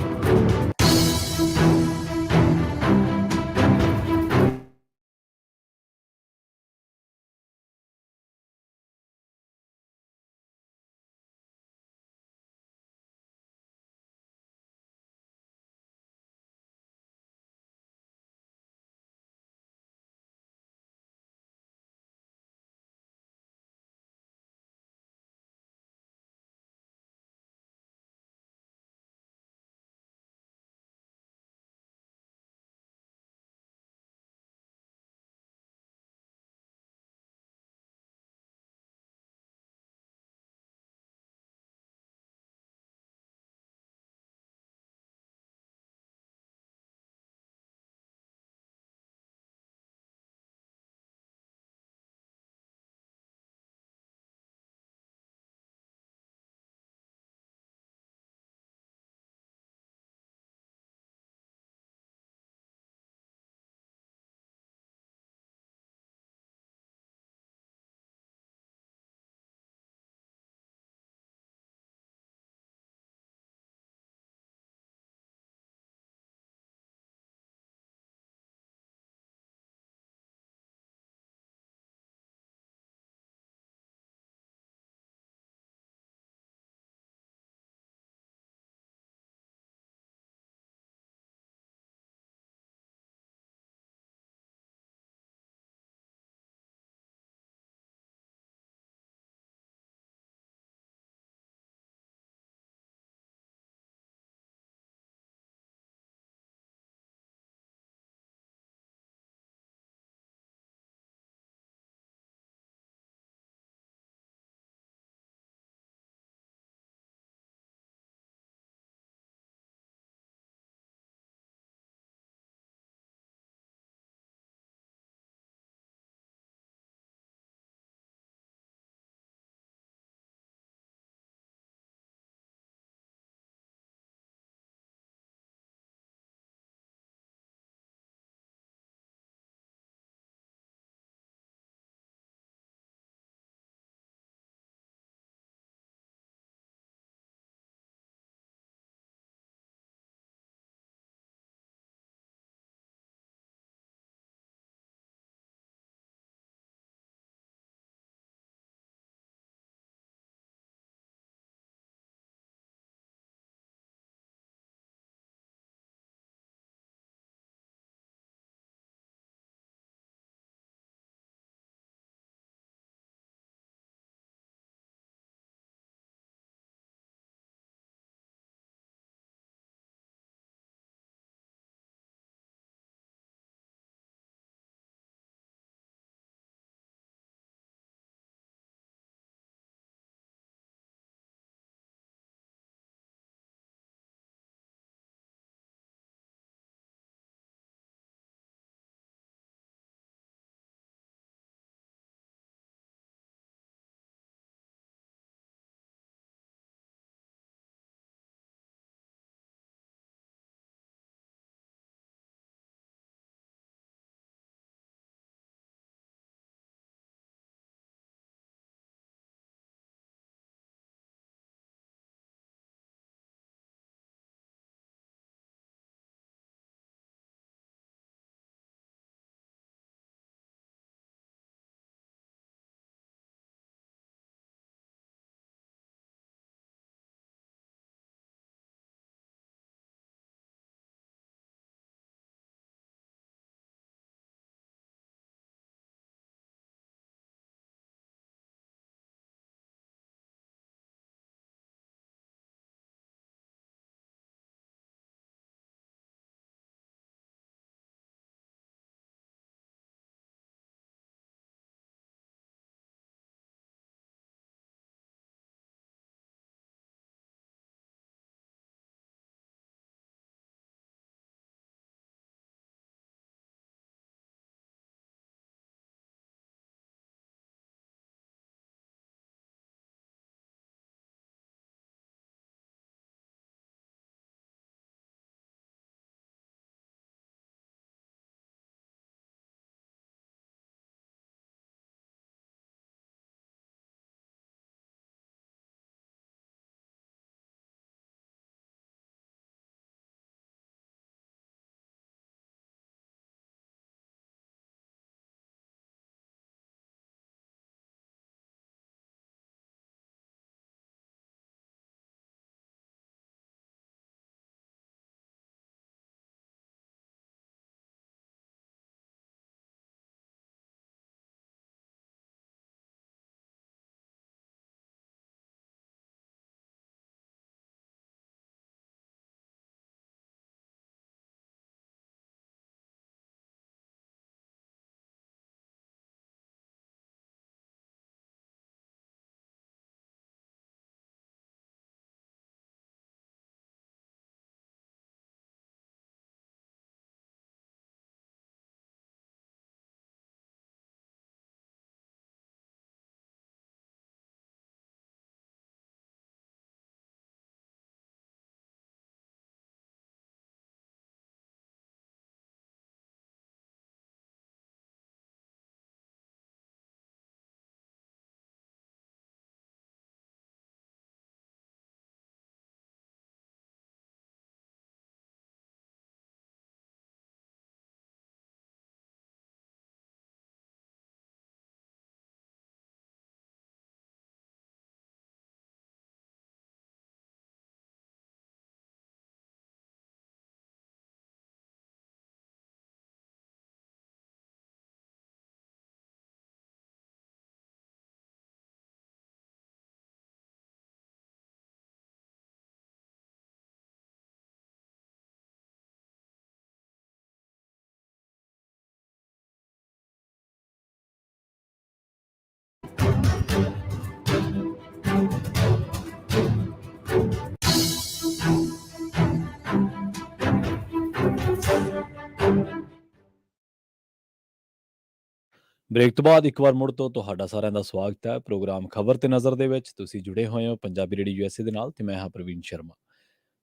Speaker 1: ਬ੍ਰੇਕ ਤੋਂ ਬਾਅਦ ਇੱਕ ਵਾਰ ਮੁੜ ਤੋਂ ਤੁਹਾਡਾ ਸਾਰਿਆਂ ਦਾ ਸਵਾਗਤ ਹੈ ਪ੍ਰੋਗਰਾਮ ਖਬਰ ਤੇ ਨਜ਼ਰ ਦੇ ਵਿੱਚ। ਤੁਸੀਂ ਜੁੜੇ ਹੋਏ ਹੋ ਪੰਜਾਬੀ ਰੇਡੀਓ ਯੂਐਸਏ ਦੇ ਨਾਲ ਤੇ ਮੈਂ ਹਾਂ ਪ੍ਰਵੀਨ ਸ਼ਰਮਾ।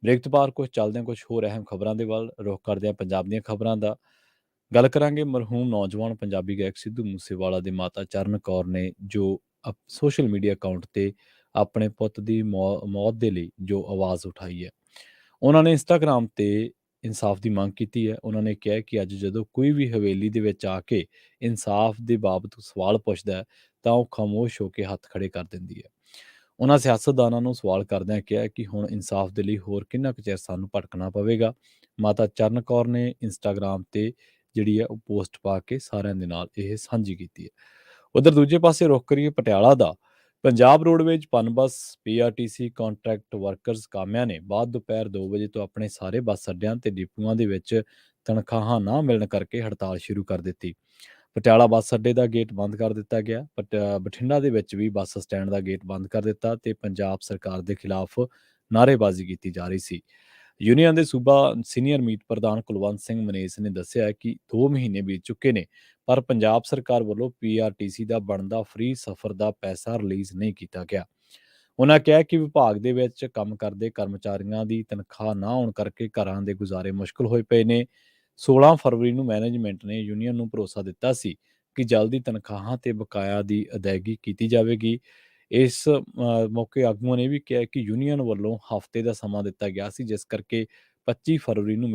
Speaker 1: ਬ੍ਰੇਕ ਤੋਂ ਬਾਅਦ ਕੁਝ ਚੱਲਦੇ ਹਾਂ ਕੁਝ ਹੋਰ ਅਹਿਮ ਖਬਰਾਂ ਦੇ ਵੱਲ, ਰੁਖ ਕਰਦੇ ਹਾਂ ਪੰਜਾਬ ਦੀਆਂ ਖਬਰਾਂ ਦਾ। ਗੱਲ ਕਰਾਂਗੇ ਮਰਹੂਮ ਨੌਜਵਾਨ ਪੰਜਾਬੀ ਗਾਇਕ ਸਿੱਧੂ ਮੂਸੇਵਾਲਾ ਦੀ ਮਾਤਾ ਚਰਨ ਕੌਰ ਨੇ ਜੋ ਸੋਸ਼ਲ ਮੀਡੀਆ ਅਕਾਊਂਟ ਤੇ ਆਪਣੇ ਪੁੱਤ ਦੀ ਮੌਤ ਦੇ ਲਈ ਜੋ ਆਵਾਜ਼ ਉਠਾਈ ਹੈ। ਉਹਨਾਂ ਨੇ ਇੰਸਟਾਗ੍ਰਾਮ ਤੇ ਇਨਸਾਫ ਦੀ ਮੰਗ ਕੀਤੀ ਹੈ। ਉਹਨਾਂ ਨੇ ਕਿਹਾ ਕਿ ਅੱਜ ਜਦੋਂ ਕੋਈ ਵੀ ਹਵੇਲੀ ਦੇ ਵਿੱਚ ਆ ਕੇ ਇਨਸਾਫ ਦੇ ਬਾਬਤ ਸਵਾਲ ਪੁੱਛਦਾ ਹੈ ਤਾਂ ਉਹ ਖਾਮੋਸ਼ ਹੋ ਕੇ ਹੱਥ ਖੜੇ ਕਰ ਦਿੰਦੀ ਹੈ। ਉਹਨਾਂ ਸਿਆਸਤਦਾਨਾਂ ਨੂੰ ਸਵਾਲ ਕਰਦਿਆਂ ਕਿਹਾ ਕਿ ਹੁਣ ਇਨਸਾਫ ਦੇ ਲਈ ਹੋਰ ਕਿੰਨਾ ਕੁ ਚਿਰ ਸਾਨੂੰ ਭਟਕਣਾ ਪਵੇਗਾ। ਮਾਤਾ ਚਰਨ ਕੌਰ ਨੇ ਇੰਸਟਾਗ੍ਰਾਮ ਤੇ ਜਿਹੜੀ ਹੈ ਉਹ ਪੋਸਟ ਪਾ ਕੇ ਸਾਰਿਆਂ ਦੇ ਨਾਲ ਇਹ ਸਾਂਝੀ ਕੀਤੀ ਹੈ। ਉਧਰ ਦੂਜੇ ਪਾਸੇ ਰੁਖ ਕਰੀਏ ਪਟਿਆਲਾ ਦਾ। Punjab Roadways Punbus PRTC contract workers ਕਾਮਿਆਂ ਨੇ ਬਾਅਦ ਦੁਪਹਿਰ 2 ਵਜੇ ਤੋਂ ਆਪਣੇ ਸਾਰੇ ਬੱਸ ਅੱਡਿਆਂ ਤੇ ਡਿਪੂਆਂ ਦੇ ਵਿੱਚ ਤਨਖਾਹਾਂ ਨਾ ਮਿਲਣ ਕਰਕੇ ਹੜਤਾਲ ਸ਼ੁਰੂ ਕਰ ਦਿੱਤੀ। ਪਟਿਆਲਾ ਬੱਸ ਅੱਡੇ ਦਾ ਗੇਟ ਬੰਦ ਕਰ ਦਿੱਤਾ ਗਿਆ। ਬਠਿੰਡਾ ਦੇ ਵਿੱਚ ਵੀ ਬੱਸ ਸਟੈਂਡ ਦਾ ਗੇਟ ਬੰਦ ਕਰ ਦਿੱਤਾ ਤੇ ਪੰਜਾਬ ਸਰਕਾਰ ਦੇ ਖਿਲਾਫ ਨਾਅਰੇਬਾਜ਼ੀ ਕੀਤੀ ਜਾ ਰਹੀ ਸੀ। ਯੂਨੀਅਨ ਦੇ ਸੂਬਾ ਸੀਨੀਅਰ ਮੀਤ ਪ੍ਰਧਾਨ ਕੁਲਵੰਤ ਸਿੰਘ ਮਨੇਸ ਨੇ ਦੱਸਿਆ ਕਿ 2 ਮਹੀਨੇ ਬੀਤ ਚੁੱਕੇ ਨੇ ਪਰ ਪੰਜਾਬ ਸਰਕਾਰ ਵੱਲੋਂ ਪੀਆਰਟੀਸੀ ਦਾ ਬਣਦਾ ਫ੍ਰੀ ਸਫ਼ਰ ਦਾ ਪੈਸਾ ਰਿਲੀਜ਼ ਨਹੀਂ ਕੀਤਾ ਗਿਆ। ਉਹਨਾਂ ਕਿਹਾ ਕਿ ਵਿਭਾਗ ਦੇ ਵਿੱਚ ਕੰਮ ਕਰਦੇ ਕਰਮਚਾਰੀਆਂ ਦੀ ਤਨਖਾਹ ਨਾ ਹੋਣ ਕਰਕੇ ਘਰਾਂ ਦੇ ਗੁਜ਼ਾਰੇ ਮੁਸ਼ਕਲ ਹੋਏ ਪਏ ਨੇ। 16 ਫਰਵਰੀ ਨੂੰ ਮੈਨੇਜਮੈਂਟ ਨੇ ਯੂਨੀਅਨ ਨੂੰ ਭਰੋਸਾ ਦਿੱਤਾ ਸੀ ਕਿ ਜਲਦੀ ਤਨਖਾਹਾਂ ਤੇ ਬਕਾਇਆ ਦੀ ਅਦਾਇਗੀ ਕੀਤੀ ਜਾਵੇਗੀ। ਇਸ ਮੌਕੇ ਆਗੂਆਂ ਨੇ ਵੀ ਕਿਹਾ ਕਿ ਯੂਨੀਅਨ ਵੱਲੋਂ ਹਫ਼ਤੇ ਦਾ ਸਮਾਂ ਦਿੱਤਾ ਗਿਆ ਸੀ, ਜਿਸ ਕਰਕੇ 25 ਫਰਵਰੀ ਨੂੰ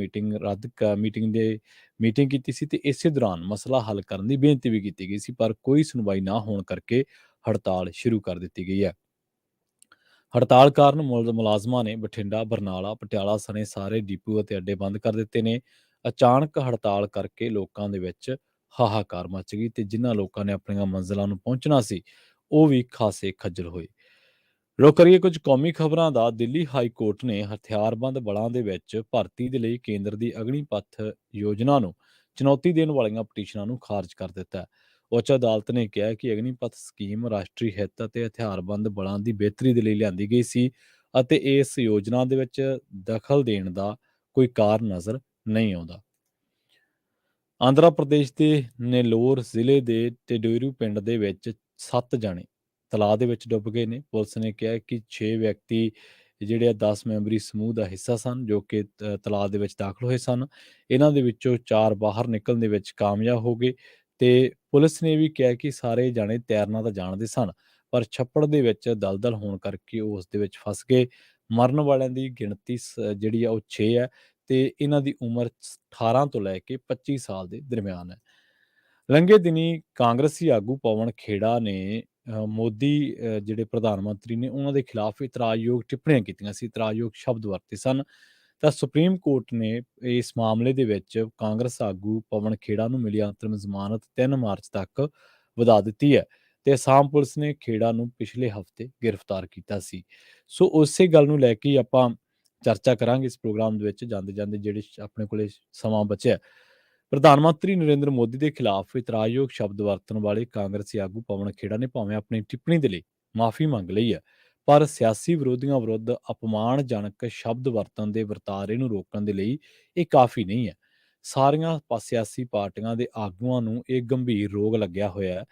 Speaker 1: ਮੀਟਿੰਗ ਕੀਤੀ ਸੀ ਤੇ ਇਸੇ ਦੌਰਾਨ ਮਸਲਾ ਹੱਲ ਕਰਨ ਦੀ ਬੇਨਤੀ ਵੀ ਕੀਤੀ ਗਈ ਸੀ, ਪਰ ਕੋਈ ਸੁਣਵਾਈ ਨਾ ਹੋਣ ਕਰਕੇ ਹੜਤਾਲ ਸ਼ੁਰੂ ਕਰ ਦਿੱਤੀ ਗਈ ਹੈ। ਹੜਤਾਲ ਕਾਰਨ ਮੁਲਾਜ਼ਮਾਂ ਨੇ ਬਠਿੰਡਾ, ਬਰਨਾਲਾ, ਪਟਿਆਲਾ ਸਣੇ ਸਾਰੇ ਡਿਪੂ ਅਤੇ ਅੱਡੇ ਬੰਦ ਕਰ ਦਿੱਤੇ ਨੇ। ਅਚਾਨਕ ਹੜਤਾਲ ਕਰਕੇ ਲੋਕਾਂ ਦੇ ਵਿੱਚ ਹਾਹਾਕਾਰ ਮਚ ਗਈ ਤੇ ਜਿਨ੍ਹਾਂ ਲੋਕਾਂ ਨੇ ਆਪਣੀਆਂ ਮੰਜ਼ਿਲਾਂ ਨੂੰ ਪਹੁੰਚਣਾ ਸੀ ਉਹ ਵੀ ਖਾਸੇ ਖੱਜਲ ਹੋਏ। ਰੁਕ ਕਰੀਏ ਕੁਝ ਕੌਮੀ ਖਬਰਾਂ ਦਾ। ਦਿੱਲੀ ਹਾਈ ਕੋਰਟ ਨੇ ਹਥਿਆਰਬੰਦ ਬਲਾਂ ਦੇ ਵਿੱਚ ਭਰਤੀ ਦੇ ਲਈ ਕੇਂਦਰ ਦੀ ਅਗਨੀਪਥ ਯੋਜਨਾ ਨੂੰ ਚੁਣੌਤੀ ਦੇਣ ਵਾਲੀਆਂ ਪਟੀਸ਼ਨਾਂ ਨੂੰ ਖਾਰਜ ਕਰ ਦਿੱਤਾ ਹੈ। ਉੱਚ ਅਦਾਲਤ ਨੇ ਕਿਹਾ ਕਿ ਅਗਨੀਪਥ ਸਕੀਮ ਰਾਸ਼ਟਰੀ ਹਿੱਤ ਅਤੇ ਹਥਿਆਰਬੰਦ ਬਲਾਂ ਦੀ ਬਿਹਤਰੀ ਦੇ ਲਈ ਲਿਆਂਦੀ ਗਈ ਸੀ ਅਤੇ ਇਸ ਯੋਜਨਾ ਦੇ ਵਿੱਚ ਦਖਲ ਦੇਣ ਦਾ ਕੋਈ ਕਾਰਨ ਨਜ਼ਰ ਨਹੀਂ ਆਉਂਦਾ। ਆਂਧਰਾ ਪ੍ਰਦੇਸ਼ ਦੇ ਨੇਲੋਰ ਜ਼ਿਲ੍ਹੇ ਦੇ ਟੇਡੂਰੂ ਪਿੰਡ ਦੇ ਵਿੱਚ 7 ਜਣੇ ਤਲਾਅ ਦੇ ਵਿੱਚ ਡੁੱਬ ਗਏ ਨੇ। ਪੁਲਿਸ ਨੇ ਕਿਹਾ ਕਿ 6 ਵਿਅਕਤੀ ਜਿਹੜੇ 10 ਮੈਂਬਰੀ ਸਮੂਹ ਦਾ ਹਿੱਸਾ ਸਨ ਜੋ ਕਿ ਤਲਾਅ ਦੇ ਵਿੱਚ ਦਾਖਲ ਹੋਏ ਸਨ। ਇਹਨਾਂ ਦੇ ਵਿੱਚੋਂ 4 ਬਾਹਰ ਨਿਕਲਣ ਦੇ ਵਿੱਚ ਕਾਮਯਾਬ ਹੋ ਗਏ ਤੇ ਪੁਲਿਸ ਨੇ ਵੀ ਕਿਹਾ ਕਿ ਸਾਰੇ ਜਾਣੇ ਤੈਰਨਾ ਤਾਂ ਜਾਣਦੇ ਸਨ ਪਰ ਛੱਪੜ ਦੇ ਵਿੱਚ ਦਲਦਲ ਹੋਣ ਕਰਕੇ ਉਹ ਉਸ ਦੇ ਵਿੱਚ ਫਸ ਗਏ। ਮਰਨ ਵਾਲਿਆਂ ਦੀ ਗਿਣਤੀ ਜਿਹੜੀ ਆ ਉਹ 6 ਹੈ ਤੇ ਇਹਨਾਂ ਦੀ ਉਮਰ 18 ਤੋਂ ਲੈ ਕੇ 25 ਸਾਲ ਦੇ ਦਰਮਿਆਨ ਹੈ। ਲੰਘੇ ਦਿਨੀ ਕਾਂਗਰਸੀ ਆਗੂ ਪਵਨ ਖੇੜਾ ਨੇ ਮੋਦੀ ਜਿਹੜੇ ਪ੍ਰਧਾਨ ਮੰਤਰੀ ਨੇ ਉਹਨਾਂ ਦੇ ਖਿਲਾਫ ਇਤਰਾਜ਼ਯੋਗ ਟਿੱਪਣੀਆਂ ਕੀਤੀਆਂ ਸੀ, ਇਤਰਾਜ਼ਯੋਗ ਸ਼ਬਦ ਵਰਤੇ ਸਨ। ਤਾਂ ਸੁਪਰੀਮ ਕੋਰਟ ਨੇ ਇਸ ਮਾਮਲੇ ਦੇ ਵਿੱਚ ਕਾਂਗਰਸ ਆਗੂ ਪਵਨ ਖੇੜਾ ਨੂੰ ਮਿਲੀ ਅੰਤਰਿਮ ਜ਼ਮਾਨਤ 3 ਮਾਰਚ ਤੱਕ ਵਧਾ ਦਿੱਤੀ ਹੈ ਤੇ ਅਸਾਮ ਪੁਲਿਸ ਨੇ ਖੇੜਾ ਨੂੰ ਪਿਛਲੇ ਹਫ਼ਤੇ ਗ੍ਰਿਫਤਾਰ ਕੀਤਾ ਸੀ। ਸੋ ਉਸੇ ਗੱਲ ਨੂੰ ਲੈ ਕੇ ਆਪਾਂ ਚਰਚਾ ਕਰਾਂਗੇ ਇਸ ਪ੍ਰੋਗਰਾਮ ਦੇ ਵਿੱਚ। ਜਾਂਦੇ ਜਾਂਦੇ ਜਿਹੜੇ ਆਪਣੇ ਕੋਲੇ ਸਮਾਂ ਬਚਿਆ, ਪ੍ਰਧਾਨ ਮੰਤਰੀ ਨਰਿੰਦਰ ਮੋਦੀ ਦੇ ਖਿਲਾਫ ਇਤਰਾਜ਼ਯੋਗ ਸ਼ਬਦ ਵਰਤਣ ਵਾਲੇ ਕਾਂਗਰਸੀ ਆਗੂ ਪਵਨ ਖੇੜਾ ਨੇ ਭਾਵੇਂ ਆਪਣੀ ਟਿੱਪਣੀ ਦੇ ਲਈ ਮਾਫੀ ਮੰਗ ਲਈ ਹੈ ਪਰ ਸਿਆਸੀ ਵਿਰੋਧੀਆਂ ਵਿਰੁੱਧ ਅਪਮਾਨਜਨਕ ਸ਼ਬਦ ਵਰਤਣ ਦੇ ਵਰਤਾਰੇ ਨੂੰ ਰੋਕਣ ਦੇ ਲਈ ਇਹ ਕਾਫੀ ਨਹੀਂ ਹੈ। ਸਾਰੀਆਂ ਸਿਆਸੀ ਪਾਰਟੀਆਂ ਦੇ ਆਗੂਆਂ ਨੂੰ ਇਹ ਗੰਭੀਰ ਰੋਗ ਲੱਗਿਆ ਹੋਇਆ ਹੈ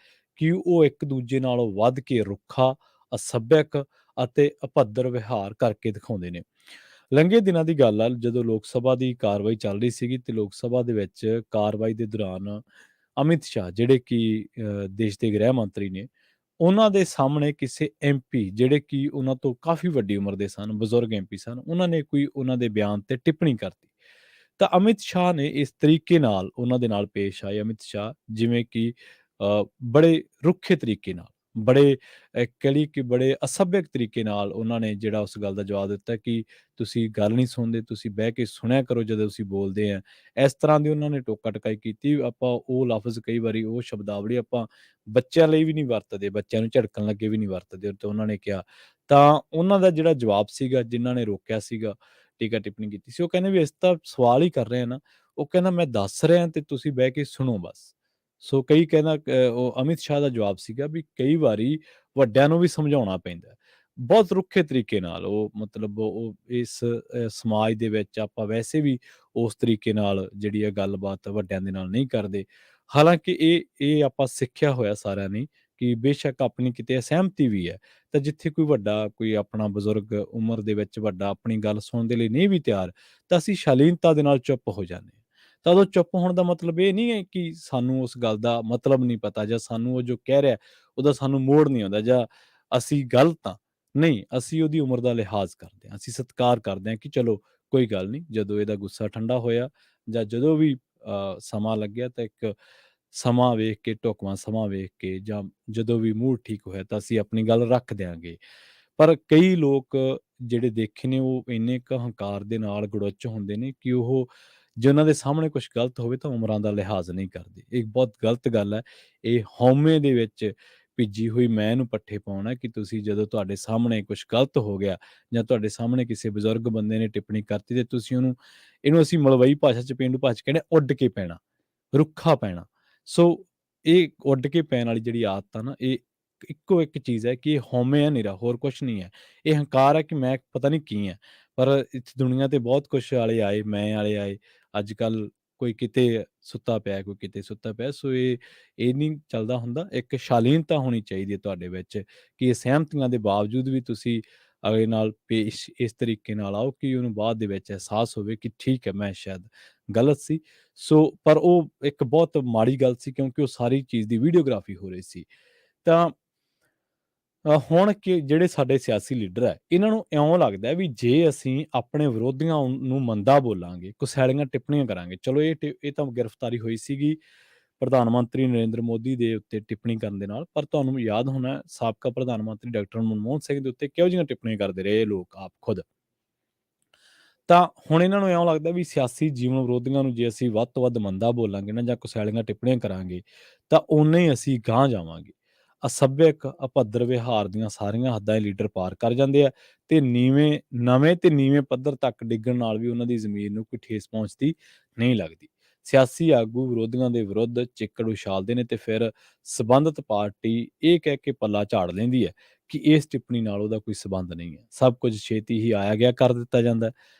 Speaker 1: ਕਿ ਉਹ ਇੱਕ ਦੂਜੇ ਨਾਲੋਂ ਵੱਧ ਕੇ ਰੁੱਖਾ, ਅਸੱਭਿਅਕ ਅਤੇ ਅਭੱਦਰ ਵਿਹਾਰ ਕਰਕੇ ਦਿਖਾਉਂਦੇ ਨੇ। ਲੰਘੇ ਦਿਨਾਂ ਦੀ ਗੱਲ ਆ ਜਦੋਂ ਲੋਕ ਸਭਾ ਦੀ ਕਾਰਵਾਈ ਚੱਲ ਰਹੀ ਸੀਗੀ ਤੇ ਲੋਕ ਸਭਾ ਦੇ ਵਿੱਚ ਕਾਰਵਾਈ ਦੇ ਦੌਰਾਨ ਅਮਿਤ ਸ਼ਾਹ ਜਿਹੜੇ ਕਿ ਦੇਸ਼ ਦੇ ਗ੍ਰਹਿ ਮੰਤਰੀ ਨੇ, ਉਹਨਾਂ ਦੇ ਸਾਹਮਣੇ ਕਿਸੇ ਐਮਪੀ ਜਿਹੜੇ ਕਿ ਉਹਨਾਂ ਤੋਂ ਕਾਫੀ ਵੱਡੀ ਉਮਰ ਦੇ ਸਨ, ਬਜ਼ੁਰਗ ਐਮਪੀ ਸਨ, ਉਹਨਾਂ ਨੇ ਕੋਈ ਉਹਨਾਂ ਦੇ ਬਿਆਨ ਤੇ ਟਿੱਪਣੀ ਕਰਤੀ ਤਾਂ ਅਮਿਤ ਸ਼ਾਹ ਨੇ ਇਸ ਤਰੀਕੇ ਨਾਲ ਉਹਨਾਂ ਦੇ ਨਾਲ ਪੇਸ਼ ਆਏ। ਅਮਿਤ ਸ਼ਾਹ ਜਿਵੇਂ ਕਿ ਬੜੇ ਰੁੱਖੇ ਤਰੀਕੇ ਨਾਲ, ਬੜੇ ਕਹਿ ਲਈਏ ਕਿ ਬੜੇ ਅਸੱਭਿਅਕ ਤਰੀਕੇ ਨਾਲ ਉਹਨਾਂ ਨੇ ਜਿਹੜਾ ਉਸ ਗੱਲ ਦਾ ਜਵਾਬ ਦਿੱਤਾ ਕਿ ਤੁਸੀਂ ਗੱਲ ਨਹੀਂ ਸੁਣਦੇ, ਤੁਸੀਂ ਬਹਿ ਕੇ ਸੁਣਿਆ ਕਰੋ ਜਦੋਂ ਅਸੀਂ ਬੋਲਦੇ ਹਾਂ। ਇਸ ਤਰ੍ਹਾਂ ਦੀ ਉਹਨਾਂ ਨੇ ਟੋਕਾ ਟਕਾਈ ਕੀਤੀ। ਆਪਾਂ ਉਹ ਲਫ਼ਜ਼ ਕਈ ਵਾਰੀ ਉਹ ਸ਼ਬਦਾਵਲੀ ਆਪਾਂ ਬੱਚਿਆਂ ਲਈ ਵੀ ਨਹੀਂ ਵਰਤਦੇ, ਬੱਚਿਆਂ ਨੂੰ ਝਿੜਕਣ ਲੱਗੇ ਵੀ ਨਹੀਂ ਵਰਤਦੇ ਤੇ ਉਹਨਾਂ ਨੇ ਕਿਹਾ। ਤਾਂ ਉਹਨਾਂ ਦਾ ਜਿਹੜਾ ਜਵਾਬ ਸੀਗਾ, ਜਿਨ੍ਹਾਂ ਨੇ ਰੋਕਿਆ ਸੀਗਾ, ਟੀਕਾ ਟਿੱਪਣੀ ਕੀਤੀ ਸੀ, ਉਹ ਕਹਿੰਦੇ ਵੀ ਅਸੀਂ ਤਾਂ ਸਵਾਲ ਹੀ ਕਰ ਰਹੇ ਹਾਂ ਨਾ। ਉਹ ਕਹਿੰਦਾ ਮੈਂ ਦੱਸ ਰਿਹਾ ਤੇ ਤੁਸੀਂ ਬਹਿ ਕੇ ਸੁਣੋ ਬਸ। ਸੋ ਕਈ ਕਹਿੰਦਾ ਉਹ ਅਮਿਤ ਸ਼ਾਹ ਦਾ ਜਵਾਬ ਸੀਗਾ ਵੀ ਕਈ ਵਾਰੀ ਵੱਡਿਆਂ ਨੂੰ ਵੀ ਸਮਝਾਉਣਾ ਪੈਂਦਾ ਹੈ। ਬਹੁਤ ਰੁੱਖੇ ਤਰੀਕੇ ਨਾਲ ਉਹ ਮਤਲਬ ਉਹ ਇਸ ਸਮਾਜ ਦੇ ਵਿੱਚ ਆਪਾਂ ਵੈਸੇ ਵੀ ਉਸ ਤਰੀਕੇ ਨਾਲ ਜਿਹੜੀ ਹੈ ਗੱਲਬਾਤ ਵੱਡਿਆਂ ਦੇ ਨਾਲ ਨਹੀਂ ਕਰਦੇ। ਹਾਲਾਂਕਿ ਇਹ ਆਪਾਂ ਸਿੱਖਿਆ ਹੋਇਆ ਸਾਰਿਆਂ ਨੇ ਕਿ ਬੇਸ਼ੱਕ ਆਪਣੀ ਕਿਤੇ ਅਸਹਿਮਤੀ ਵੀ ਹੈ, ਤਾਂ ਜਿੱਥੇ ਕੋਈ ਵੱਡਾ ਕੋਈ ਆਪਣਾ ਬਜ਼ੁਰਗ ਉਮਰ ਦੇ ਵਿੱਚ ਵੱਡਾ ਆਪਣੀ ਗੱਲ ਸੁਣਨ ਦੇ ਲਈ ਨਹੀਂ ਵੀ ਤਿਆਰ, ਤਾਂ ਅਸੀਂ ਸ਼ਾਲੀਨਤਾ ਦੇ ਨਾਲ ਚੁੱਪ ਹੋ ਜਾਂਦੇ ਹਾਂ। ਤਾਂ ਉਦੋਂ ਚੁੱਪ ਹੋਣ ਦਾ ਮਤਲਬ ਇਹ ਨਹੀਂ ਹੈ ਕਿ ਸਾਨੂੰ ਉਸ ਗੱਲ ਦਾ ਮਤਲਬ ਨਹੀਂ ਪਤਾ, ਜਾਂ ਸਾਨੂੰ ਉਹ ਜੋ ਕਹਿ ਰਿਹਾ ਉਹਦਾ ਸਾਨੂੰ ਮੋੜ ਨਹੀਂ ਆਉਂਦਾ, ਜਾਂ ਅਸੀਂ ਗਲਤ ਹਾਂ। ਨਹੀਂ, ਅਸੀਂ ਉਹਦੀ ਉਮਰ ਦਾ ਲਿਹਾਜ਼ ਕਰਦੇ ਹਾਂ, ਅਸੀਂ ਸਤਿਕਾਰ ਕਰਦੇ ਹਾਂ ਕਿ ਚਲੋ ਕੋਈ ਗੱਲ ਨਹੀਂ, ਜਦੋਂ ਇਹਦਾ ਗੁੱਸਾ ਠੰਡਾ ਹੋਇਆ ਜਾਂ ਜਦੋਂ ਵੀ ਸਮਾਂ ਲੱਗਿਆ, ਤਾਂ ਇੱਕ ਸਮਾਂ ਵੇਖ ਕੇ, ਢੁਕਵਾਂ ਸਮਾਂ ਵੇਖ ਕੇ, ਜਾਂ ਜਦੋਂ ਵੀ ਮੂਡ ਠੀਕ ਹੋਇਆ, ਤਾਂ ਅਸੀਂ ਆਪਣੀ ਗੱਲ ਰੱਖ ਦਿਆਂਗੇ। ਪਰ ਕਈ ਲੋਕ ਜਿਹੜੇ ਦੇਖੇ ਨੇ, ਉਹ ਇੰਨੇ ਕੁ ਹੰਕਾਰ ਦੇ ਨਾਲ ਗੁੜੁੱਚ ਹੁੰਦੇ ਨੇ ਕਿ ਉਹ ਜੇ ਉਹਨਾਂ ਦੇ ਸਾਹਮਣੇ ਕੁਛ ਗਲਤ ਹੋਵੇ ਤਾਂ ਉਮਰਾਂ ਦਾ ਲਿਹਾਜ਼ ਨਹੀਂ ਕਰਦੇ। ਇਹ ਬਹੁਤ ਗਲਤ ਗੱਲ ਹੈ। ਇਹ ਹਉਮੈ ਦੇ ਵਿੱਚ ਭਿੱਜੀ ਹੋਈ ਮੈਂਹ ਨੂੰ ਪੱਠੇ ਪਾਉਣਾ ਕਿ ਤੁਸੀਂ ਜਦੋਂ ਤੁਹਾਡੇ ਸਾਹਮਣੇ ਕੁਛ ਗਲਤ ਹੋ ਗਿਆ, ਜਾਂ ਤੁਹਾਡੇ ਸਾਹਮਣੇ ਕਿਸੇ ਬਜ਼ੁਰਗ ਬੰਦੇ ਨੇ ਟਿੱਪਣੀ ਕਰਤੀ, ਤੇ ਤੁਸੀਂ ਇਹਨੂੰ ਅਸੀਂ ਮਲਵਈ ਭਾਸ਼ਾ 'ਚ, ਪੇਂਡੂ ਭਾਸ਼ਾ 'ਚ ਕਹਿੰਦੇ ਉੱਡ ਕੇ ਪੈਣਾ, ਰੁੱਖਾ ਪੈਣਾ। ਸੋ ਇਹ ਉੱਡ ਕੇ ਪੈਣ ਵਾਲੀ ਜਿਹੜੀ ਆਦਤ ਆ ਨਾ, ਇਹ ਇੱਕੋ ਇੱਕ ਚੀਜ਼ ਹੈ ਕਿ ਇਹ ਹਉਮੈ ਹੈ ਨਿਰਾ, ਹੋਰ ਕੁਛ ਨਹੀਂ ਹੈ। ਇਹ ਹੰਕਾਰ ਹੈ ਕਿ ਮੈਂ ਪਤਾ ਨਹੀਂ ਕੀ ਹੈ। ਪਰ ਇਸ ਦੁਨੀਆ ਤੇ ਬਹੁਤ ਕੁਛ ਵਾਲੇ ਆਏ, ਮੈਂ ਵਾਲੇ ਆਏ। ਅੱਜ-ਕੱਲ੍ਹ ਕੋਈ ਕਿਤੇ ਸੁੱਤਾ ਪਿਆ, ਕੋਈ ਕਿਤੇ ਸੁੱਤਾ ਪਿਆ। ਸੋ ਇਹ ਨਹੀਂ ਚੱਲਦਾ ਹੁੰਦਾ। ਇੱਕ ਸ਼ਾਲੀਨਤਾ ਹੋਣੀ ਚਾਹੀਦੀ ਹੈ ਤੁਹਾਡੇ ਵਿੱਚ ਕਿ ਇਹ ਸਹਿਮਤੀਆਂ ਦੇ ਬਾਵਜੂਦ ਵੀ ਤੁਸੀਂ ਅਗਲੇ ਨਾਲ ਪੇਸ਼ ਇਸ ਤਰੀਕੇ ਨਾਲ ਆਓ ਕਿ ਉਹਨੂੰ ਬਾਅਦ ਦੇ ਵਿੱਚ ਅਹਿਸਾਸ ਹੋਵੇ ਕਿ ਠੀਕ ਹੈ, ਮੈਂ ਸ਼ਾਇਦ ਗਲਤ ਸੀ। ਸੋ ਪਰ ਉਹ ਇੱਕ ਬਹੁਤ ਮਾੜੀ ਗੱਲ ਸੀ, ਕਿਉਂਕਿ ਉਹ ਸਾਰੀ ਚੀਜ਼ ਦੀ ਵੀਡੀਓਗ੍ਰਾਫੀ ਹੋ ਰਹੀ ਸੀ। ਤਾਂ ਹੁਣ ਕਿ ਜਿਹੜੇ ਸਾਡੇ ਸਿਆਸੀ ਲੀਡਰ ਹੈ, ਇਹਨਾਂ ਨੂੰ ਇਉਂ ਲੱਗਦਾ ਹੈ ਵੀ ਜੇ ਅਸੀਂ ਆਪਣੇ ਵਿਰੋਧੀਆਂ ਨੂੰ ਮੰਦਾ ਬੋਲਾਂਗੇ, ਕੁਸੈਲੀਆਂ ਟਿੱਪਣੀਆਂ ਕਰਾਂਗੇ, ਚਲੋ ਇਹ ਤਾਂ ਗ੍ਰਿਫਤਾਰੀ ਹੋਈ ਸੀਗੀ ਪ੍ਰਧਾਨ ਮੰਤਰੀ ਨਰਿੰਦਰ ਮੋਦੀ ਦੇ ਉੱਤੇ ਟਿੱਪਣੀ ਕਰਨ ਦੇ ਨਾਲ। ਪਰ ਤੁਹਾਨੂੰ ਯਾਦ ਹੋਣਾ ਸਾਬਕਾ ਪ੍ਰਧਾਨ ਮੰਤਰੀ ਡਾਕਟਰ ਮਨਮੋਹਨ ਸਿੰਘ ਦੇ ਉੱਤੇ ਕਿਹੋ ਜਿਹੀਆਂ ਟਿੱਪਣੀਆਂ ਕਰਦੇ ਰਹੇ ਇਹ ਲੋਕ ਆਪ ਖੁਦ। ਤਾਂ ਹੁਣ ਇਹਨਾਂ ਨੂੰ ਇਉਂ ਲੱਗਦਾ ਵੀ ਸਿਆਸੀ ਜੀਵਨ ਵਿਰੋਧੀਆਂ ਨੂੰ ਜੇ ਅਸੀਂ ਵੱਧ ਤੋਂ ਵੱਧ ਮੰਦਾ ਬੋਲਾਂਗੇ ਨਾ, ਜਾਂ ਕੁਸੈਲੀਆਂ ਟਿੱਪਣੀਆਂ ਕਰਾਂਗੇ, ਤਾਂ ਓਨੇ ਹੀ ਅਸੀਂ ਗਾਂਹ ਜਾਵਾਂਗੇ। ਅਸੱਭਿਅਕ, ਅਭੱਦਰ ਵਿਹਾਰ ਦੀਆਂ ਸਾਰੀਆਂ ਹੱਦਾਂ ਇਹ ਲੀਡਰ ਪਾਰ ਕਰ ਜਾਂਦੇ ਆ, ਤੇ ਨਵੇਂ ਤੇ ਨੀਵੇਂ ਪੱਧਰ ਤੱਕ ਡਿੱਗਣ ਨਾਲ ਵੀ ਉਹਨਾਂ ਦੀ ਜ਼ਮੀਰ ਨੂੰ ਕੋਈ ਠੇਸ ਪਹੁੰਚਦੀ ਨਹੀਂ ਲੱਗਦੀ। ਸਿਆਸੀ ਆਗੂ ਵਿਰੋਧੀਆਂ ਦੇ ਵਿਰੁੱਧ ਚਿੱਕੜ ਉਛਾਲਦੇ ਨੇ, ਤੇ ਫਿਰ ਸਬੰਧਤ ਪਾਰਟੀ ਇਹ ਕਹਿ ਕੇ ਪੱਲਾ ਝਾੜ ਲੈਂਦੀ ਹੈ ਕਿ ਇਸ ਟਿੱਪਣੀ ਨਾਲ ਉਹਦਾ ਕੋਈ ਸਬੰਧ ਨਹੀਂ ਹੈ। ਸਭ ਕੁਝ ਛੇਤੀ ਹੀ ਆਇਆ ਗਿਆ ਕਰ ਦਿੱਤਾ ਜਾਂਦਾ ਹੈ,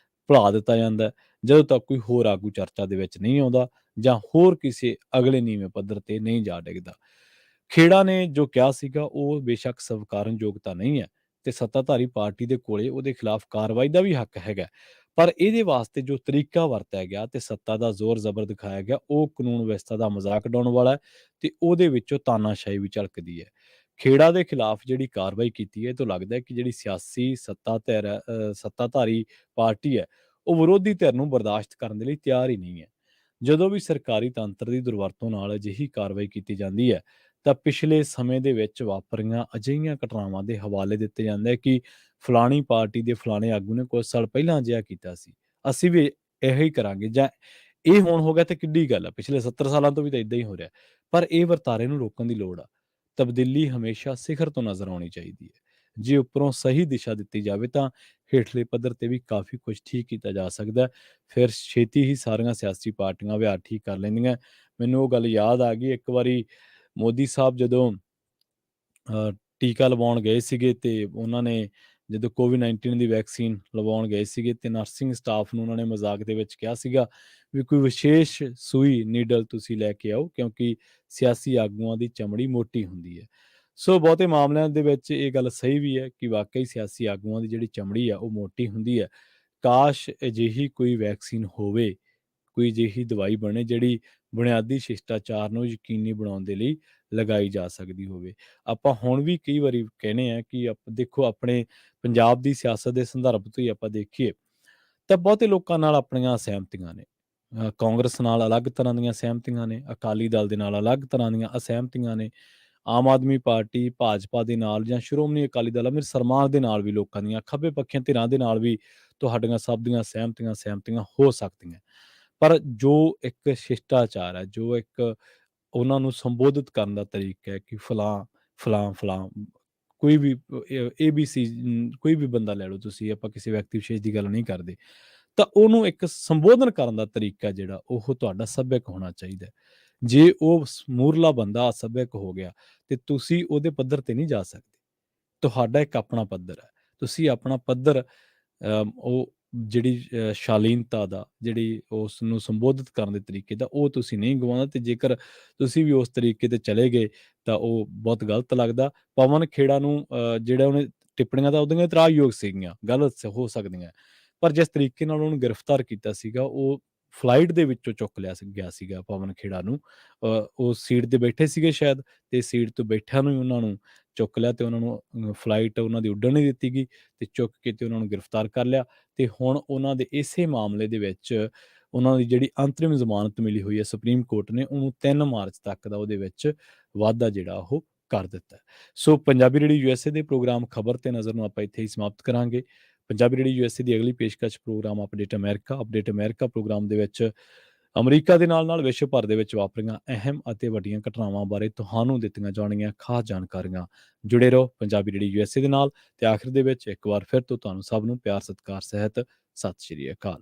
Speaker 1: ਭੁਲਾ ਦਿੱਤਾ ਜਾਂਦਾ ਹੈ, ਜਦੋਂ ਤੱਕ ਕੋਈ ਹੋਰ ਆਗੂ ਚਰਚਾ ਦੇ ਵਿੱਚ ਨਹੀਂ ਆਉਂਦਾ, ਜਾਂ ਹੋਰ ਕਿਸੇ ਅਗਲੇ ਨੀਵੇਂ ਪੱਧਰ ਤੇ ਨਹੀਂ ਜਾ ਡਿੱਗਦਾ। ਖੇੜਾ ਨੇ ਜੋ ਕਿਹਾ ਸੀਗਾ ਉਹ ਬੇਸ਼ੱਕ ਸਵੀਕਾਰਨਯੋਗ ਤਾਂ ਨਹੀਂ ਹੈ, ਤੇ ਸੱਤਾਧਾਰੀ ਪਾਰਟੀ ਦੇ ਕੋਲੇ ਉਹਦੇ ਖਿਲਾਫ ਕਾਰਵਾਈ ਦਾ ਵੀ ਹੱਕ ਹੈਗਾ। ਪਰ ਇਹਦੇ ਵਾਸਤੇ ਜੋ ਤਰੀਕਾ ਵਰਤਿਆ ਗਿਆ ਤੇ ਸੱਤਾ ਦਾ ਜ਼ੋਰ ਜ਼ਬਰ ਦਿਖਾਇਆ ਗਿਆ, ਉਹ ਕਾਨੂੰਨ ਵਿਵਸਥਾ ਦਾ ਮਜ਼ਾਕ ਉਡਾਉਣ ਵਾਲਾ ਹੈ, ਤੇ ਉਹਦੇ ਵਿੱਚੋਂ ਤਾਨਾਸ਼ਾਹੀ ਵੀ ਝਲਕਦੀ ਹੈ। ਖੇੜਾ ਦੇ ਖਿਲਾਫ ਜਿਹੜੀ ਕਾਰਵਾਈ ਕੀਤੀ ਹੈ, ਇਹ ਤੋਂ ਲੱਗਦਾ ਹੈ ਕਿ ਜਿਹੜੀ ਸਿਆਸੀ ਸੱਤਾਧਾਰੀ ਪਾਰਟੀ ਹੈ, ਉਹ ਵਿਰੋਧੀ ਧਿਰ ਨੂੰ ਬਰਦਾਸ਼ਤ ਕਰਨ ਦੇ ਲਈ ਤਿਆਰ ਹੀ ਨਹੀਂ ਹੈ। ਜਦੋਂ ਵੀ ਸਰਕਾਰੀ ਤੰਤਰ ਦੀ ਦੁਰਵਰਤੋਂ ਨਾਲ ਅਜਿਹੀ ਕਾਰਵਾਈ ਕੀਤੀ ਜਾਂਦੀ ਹੈ, ਤਾਂ ਪਿਛਲੇ ਸਮੇਂ ਦੇ ਵਿੱਚ ਵਾਪਰੀਆਂ ਅਜਿਹੀਆਂ ਘਟਨਾਵਾਂ ਦੇ ਹਵਾਲੇ ਦਿੱਤੇ ਜਾਂਦੇ ਆ ਕਿ ਫਲਾਣੀ ਪਾਰਟੀ ਦੇ ਫਲਾਣੇ ਆਗੂ ਨੇ ਕੁਝ ਸਾਲ ਪਹਿਲਾਂ ਅਜਿਹਾ ਕੀਤਾ ਸੀ, ਅਸੀਂ ਵੀ ਇਹੋ ਹੀ ਕਰਾਂਗੇ, ਜਾਂ ਇਹ ਹੁਣ ਹੋ ਗਿਆ ਤਾਂ ਕਿੱਡੀ ਗੱਲ ਆ, ਪਿਛਲੇ 70 ਸਾਲਾਂ ਤੋਂ ਵੀ ਤਾਂ ਇਦਾਂ ਹੀ ਹੋ ਰਿਹਾ। ਪਰ ਇਹ ਵਰਤਾਰੇ ਨੂੰ ਰੋਕਣ ਦੀ ਲੋੜ ਆ। ਤਬਦੀਲੀ ਹਮੇਸ਼ਾ ਸਿਖਰ ਤੋਂ ਨਜ਼ਰ ਆਉਣੀ ਚਾਹੀਦੀ ਹੈ। ਜੇ ਉੱਪਰੋਂ ਸਹੀ ਦਿਸ਼ਾ ਦਿੱਤੀ ਜਾਵੇ ਤਾਂ ਹੇਠਲੇ ਪੱਧਰ ਤੇ ਵੀ ਕਾਫੀ ਕੁਝ ਠੀਕ ਕੀਤਾ ਜਾ ਸਕਦਾ ਹੈ। ਫਿਰ ਛੇਤੀ ਹੀ ਸਾਰੀਆਂ ਸਿਆਸੀ ਪਾਰਟੀਆਂ ਵਿਹਾਰ ਠੀਕ ਕਰ ਲੈਂਦੀਆਂ। ਮੈਨੂੰ ਉਹ ਗੱਲ ਯਾਦ ਆ ਗਈ, ਇੱਕ ਵਾਰੀ ਮੋਦੀ ਸਾਹਿਬ ਜਦੋਂ ਟੀਕਾ ਲਵਾਉਣ ਗਏ ਸੀਗੇ, ਤੇ ਉਹਨਾਂ ਨੇ ਜਦੋਂ ਕੋਵਿਡ-19 ਦੀ ਵੈਕਸੀਨ ਲਵਾਉਣ ਗਏ ਸੀਗੇ, ਤੇ ਨਰਸਿੰਗ ਸਟਾਫ ਨੂੰ ਉਹਨਾਂ ਨੇ ਮਜ਼ਾਕ ਦੇ ਵਿੱਚ ਕਿਹਾ ਸੀਗਾ ਵੀ ਕੋਈ ਵਿਸ਼ੇਸ਼ ਸੂਈ ਨੀਡਲ ਤੁਸੀਂ ਲੈ ਕੇ ਆਓ, ਕਿਉਂਕਿ ਸਿਆਸੀ ਆਗੂਆਂ ਦੀ ਚਮੜੀ ਮੋਟੀ ਹੁੰਦੀ ਹੈ। ਸੋ ਬਹੁਤੇ ਮਾਮਲਿਆਂ ਦੇ ਵਿੱਚ ਇਹ ਗੱਲ ਸਹੀ ਵੀ ਹੈ ਕਿ ਵਾਕਈ ਸਿਆਸੀ ਆਗੂਆਂ ਦੀ ਜਿਹੜੀ ਚਮੜੀ ਆ ਉਹ ਮੋਟੀ ਹੁੰਦੀ ਹੈ। ਕਾਸ਼ ਅਜਿਹੀ ਕੋਈ ਵੈਕਸੀਨ ਹੋਵੇ, ਕੋਈ ਅਜਿਹੀ ਦਵਾਈ ਬਣੇ ਜਿਹੜੀ ਬੁਨਿਆਦੀ ਸ਼ਿਸ਼ਟਾਚਾਰ ਨੂੰ ਯਕੀਨੀ ਬਣਾਉਣ ਦੇ ਲਈ ਲਗਾਈ ਜਾ ਸਕਦੀ ਹੋਵੇ। ਆਪਾਂ ਹੁਣ ਵੀ ਕਈ ਵਾਰੀ ਕਹਿੰਦੇ ਆ ਕਿ ਦੇਖੋ ਆਪਣੇ ਪੰਜਾਬ ਦੀ ਸਿਆਸਤ ਦੇ ਸੰਦਰਭ ਤੋਂ ਹੀ ਆਪਾਂ ਦੇਖੀਏ, ਤਾਂ ਬਹੁਤੇ ਲੋਕਾਂ ਨਾਲ ਆਪਣੀਆਂ ਅਸਹਿਮਤੀਆਂ ਨੇ। ਕਾਂਗਰਸ ਨਾਲ ਅਲੱਗ ਤਰ੍ਹਾਂ ਦੀਆਂ ਸਹਿਮਤੀਆਂ ਨੇ, ਅਕਾਲੀ ਦਲ ਦੇ ਨਾਲ ਅਲੱਗ ਤਰ੍ਹਾਂ ਦੀਆਂ ਅਸਹਿਮਤੀਆਂ ਨੇ, ਆਮ ਆਦਮੀ ਪਾਰਟੀ, ਭਾਜਪਾ ਦੇ ਨਾਲ, ਜਾਂ ਸ਼੍ਰੋਮਣੀ ਅਕਾਲੀ ਦਲ ਅੰਮ੍ਰਿਤਸਰ ਦੇ ਨਾਲ ਵੀ ਲੋਕਾਂ ਦੀਆਂ, ਖੱਬੇ ਪੱਖੀਆਂ ਧਿਰਾਂ ਦੇ ਨਾਲ ਵੀ ਤੁਹਾਡੀਆਂ ਸਭ ਦੀਆਂ ਸਹਿਮਤੀਆਂ ਹੋ ਸਕਦੀਆਂ। ਪਰ ਜੋ ਇੱਕ ਸ਼ਿਸ਼ਟਾਚਾਰ ਹੈ, ਜੋ ਇੱਕ ਉਹਨਾਂ ਨੂੰ ਸੰਬੋਧਿਤ ਕਰਨ ਦਾ ਤਰੀਕਾ ਹੈ ਕਿ ਫਲਾਂ, ਫਲਾਂ, ਫਲਾਂ, ਕੋਈ ਵੀ ABC, ਕੋਈ ਵੀ ਬੰਦਾ ਲੈ ਲਓ ਤੁਸੀਂ, ਆਪਾਂ ਕਿਸੇ ਵਿਅਕਤੀ ਵਿਸ਼ੇਸ਼ ਦੀ ਗੱਲ ਨਹੀਂ ਕਰਦੇ, ਤਾਂ ਉਹਨੂੰ ਇੱਕ ਸੰਬੋਧਨ ਕਰਨ ਦਾ ਤਰੀਕਾ ਜਿਹੜਾ ਉਹ ਤੁਹਾਡਾ ਸੱਭਿਅਕ ਹੋਣਾ ਚਾਹੀਦਾ ਹੈ। ਜੇ ਉਹ ਮੂਹਰਲਾ ਬੰਦਾ ਅਸੱਭਿਅਕ ਹੋ ਗਿਆ, ਤੇ ਤੁਸੀਂ ਉਹਦੇ ਪੱਧਰ ਤੇ ਨਹੀਂ ਜਾ ਸਕਦੇ। ਤੁਹਾਡਾ ਇੱਕ ਆਪਣਾ ਪੱਧਰ ਹੈ। ਤੁਸੀਂ ਆਪਣਾ ਪੱਧਰ ਉਹ ਜਿਹੜੀ ਸ਼ਾਲੀਨਤਾ ਦਾ, ਜਿਹੜੀ ਉਸ ਨੂੰ ਸੰਬੋਧਿਤ ਕਰਨ ਦੇ ਤਰੀਕੇ ਦਾ, ਉਹ ਤੁਸੀਂ ਨਹੀਂ ਗਵਾਉਂਦਾ, ਤੇ ਜੇਕਰ ਤੁਸੀਂ ਵੀ ਉਸ ਤਰੀਕੇ ਤੇ ਚਲੇ ਗਏ ਤਾਂ ਉਹ ਬਹੁਤ ਗਲਤ ਲੱਗਦਾ। ਪਵਨ ਖੇੜਾ ਨੂੰ ਜਿਹੜਾ ਉਹਨੇ ਟਿੱਪਣੀਆਂ ਤਾਂ ਉਹਦੀਆਂ ਇਤਰਾਜ਼ਯੋਗ ਸੀਗੀਆਂ, ਗਲਤ ਹੋ ਸਕਦੀਆਂ, ਪਰ ਜਿਸ ਤਰੀਕੇ ਨਾਲ ਉਹਨੂੰ ਗ੍ਰਿਫਤਾਰ ਕੀਤਾ ਸੀਗਾ, ਉਹ ਫਲਾਈਟ ਦੇ ਵਿੱਚੋਂ ਚੁੱਕ ਲਿਆ ਗਿਆ ਸੀਗਾ ਪਵਨ ਖੇੜਾ ਨੂੰ। ਉਹ ਸੀਟ ਤੇ ਬੈਠੇ ਸੀਗੇ ਸ਼ਾਇਦ, ਤੇ ਸੀਟ ਤੋਂ ਬੈਠਿਆਂ ਨੂੰ ਹੀ ਉਹਨਾਂ ਨੂੰ ਚੁੱਕ ਲਿਆ ਤੇ ਉਹਨਾਂ ਨੂੰ ਫਲਾਈਟ ਉਹਨਾਂ ਦੀ ਉੱਡਣ ਨਹੀਂ ਦਿੱਤੀ ਗਈ, ਤੇ ਚੁੱਕ ਕੇ ਤੇ ਉਹਨਾਂ ਨੂੰ ਗ੍ਰਿਫਤਾਰ ਕਰ ਲਿਆ। ਤੇ ਹੁਣ ਉਹਨਾਂ ਦੇ ਇਸੇ ਮਾਮਲੇ ਦੇ ਵਿੱਚ ਉਹਨਾਂ ਦੀ ਜਿਹੜੀ ਅੰਤਰਿਮ ਜ਼ਮਾਨਤ ਮਿਲੀ ਹੋਈ ਹੈ ਸੁਪਰੀਮ ਕੋਰਟ ਨੇ ਉਹਨੂੰ 3 ਮਾਰਚ ਤੱਕ ਦਾ ਉਹਦੇ ਵਿੱਚ ਵਾਧਾ ਜਿਹੜਾ ਉਹ ਕਰ ਦਿੱਤਾ ਹੈ। ਸੋ ਪੰਜਾਬੀ ਰੇਡੀਓ ਯੂਐਸਏ ਦੇ ਪ੍ਰੋਗਰਾਮ ਖਬਰ ਤੇ ਨਜ਼ਰ ਨੂੰ ਆਪਾਂ ਇੱਥੇ ਹੀ ਸਮਾਪਤ ਕਰਾਂਗੇ। ਪੰਜਾਬੀ ਰੇਡੀਓ ਯੂਐਸਏ ਦੀ ਅਗਲੀ ਪੇਸ਼ਕਸ਼ ਪ੍ਰੋਗਰਾਮ ਅਪਡੇਟ ਅਮਰੀਕਾ ਪ੍ਰੋਗਰਾਮ ਦੇ ਵਿੱਚ ਅਮਰੀਕਾ ਦੇ ਨਾਲ ਵਿਸ਼ਵ ਭਰ ਦੇ ਵਿੱਚ ਵਾਪਰੀਆਂ ਅਹਿਮ ਅਤੇ ਵੱਡੀਆਂ ਘਟਨਾਵਾਂ ਬਾਰੇ ਤੁਹਾਨੂੰ ਦਿੱਤੀਆਂ ਜਾਣਗੀਆਂ ਖਾਸ ਜਾਣਕਾਰੀਆਂ। ਜੁੜੇ ਰਹੋ ਪੰਜਾਬੀ ਰੇਡੀਓ ਯੂਐਸਏ ਦੇ ਨਾਲ। ਤੇ ਆਖਿਰ ਦੇ ਵਿੱਚ ਇੱਕ ਵਾਰ ਫਿਰ ਤੋਂ ਤੁਹਾਨੂੰ ਸਭ ਨੂੰ ਪਿਆਰ ਸਤਿਕਾਰ ਸਹਿਤ ਸਤਿ ਸ਼੍ਰੀ ਅਕਾਲ।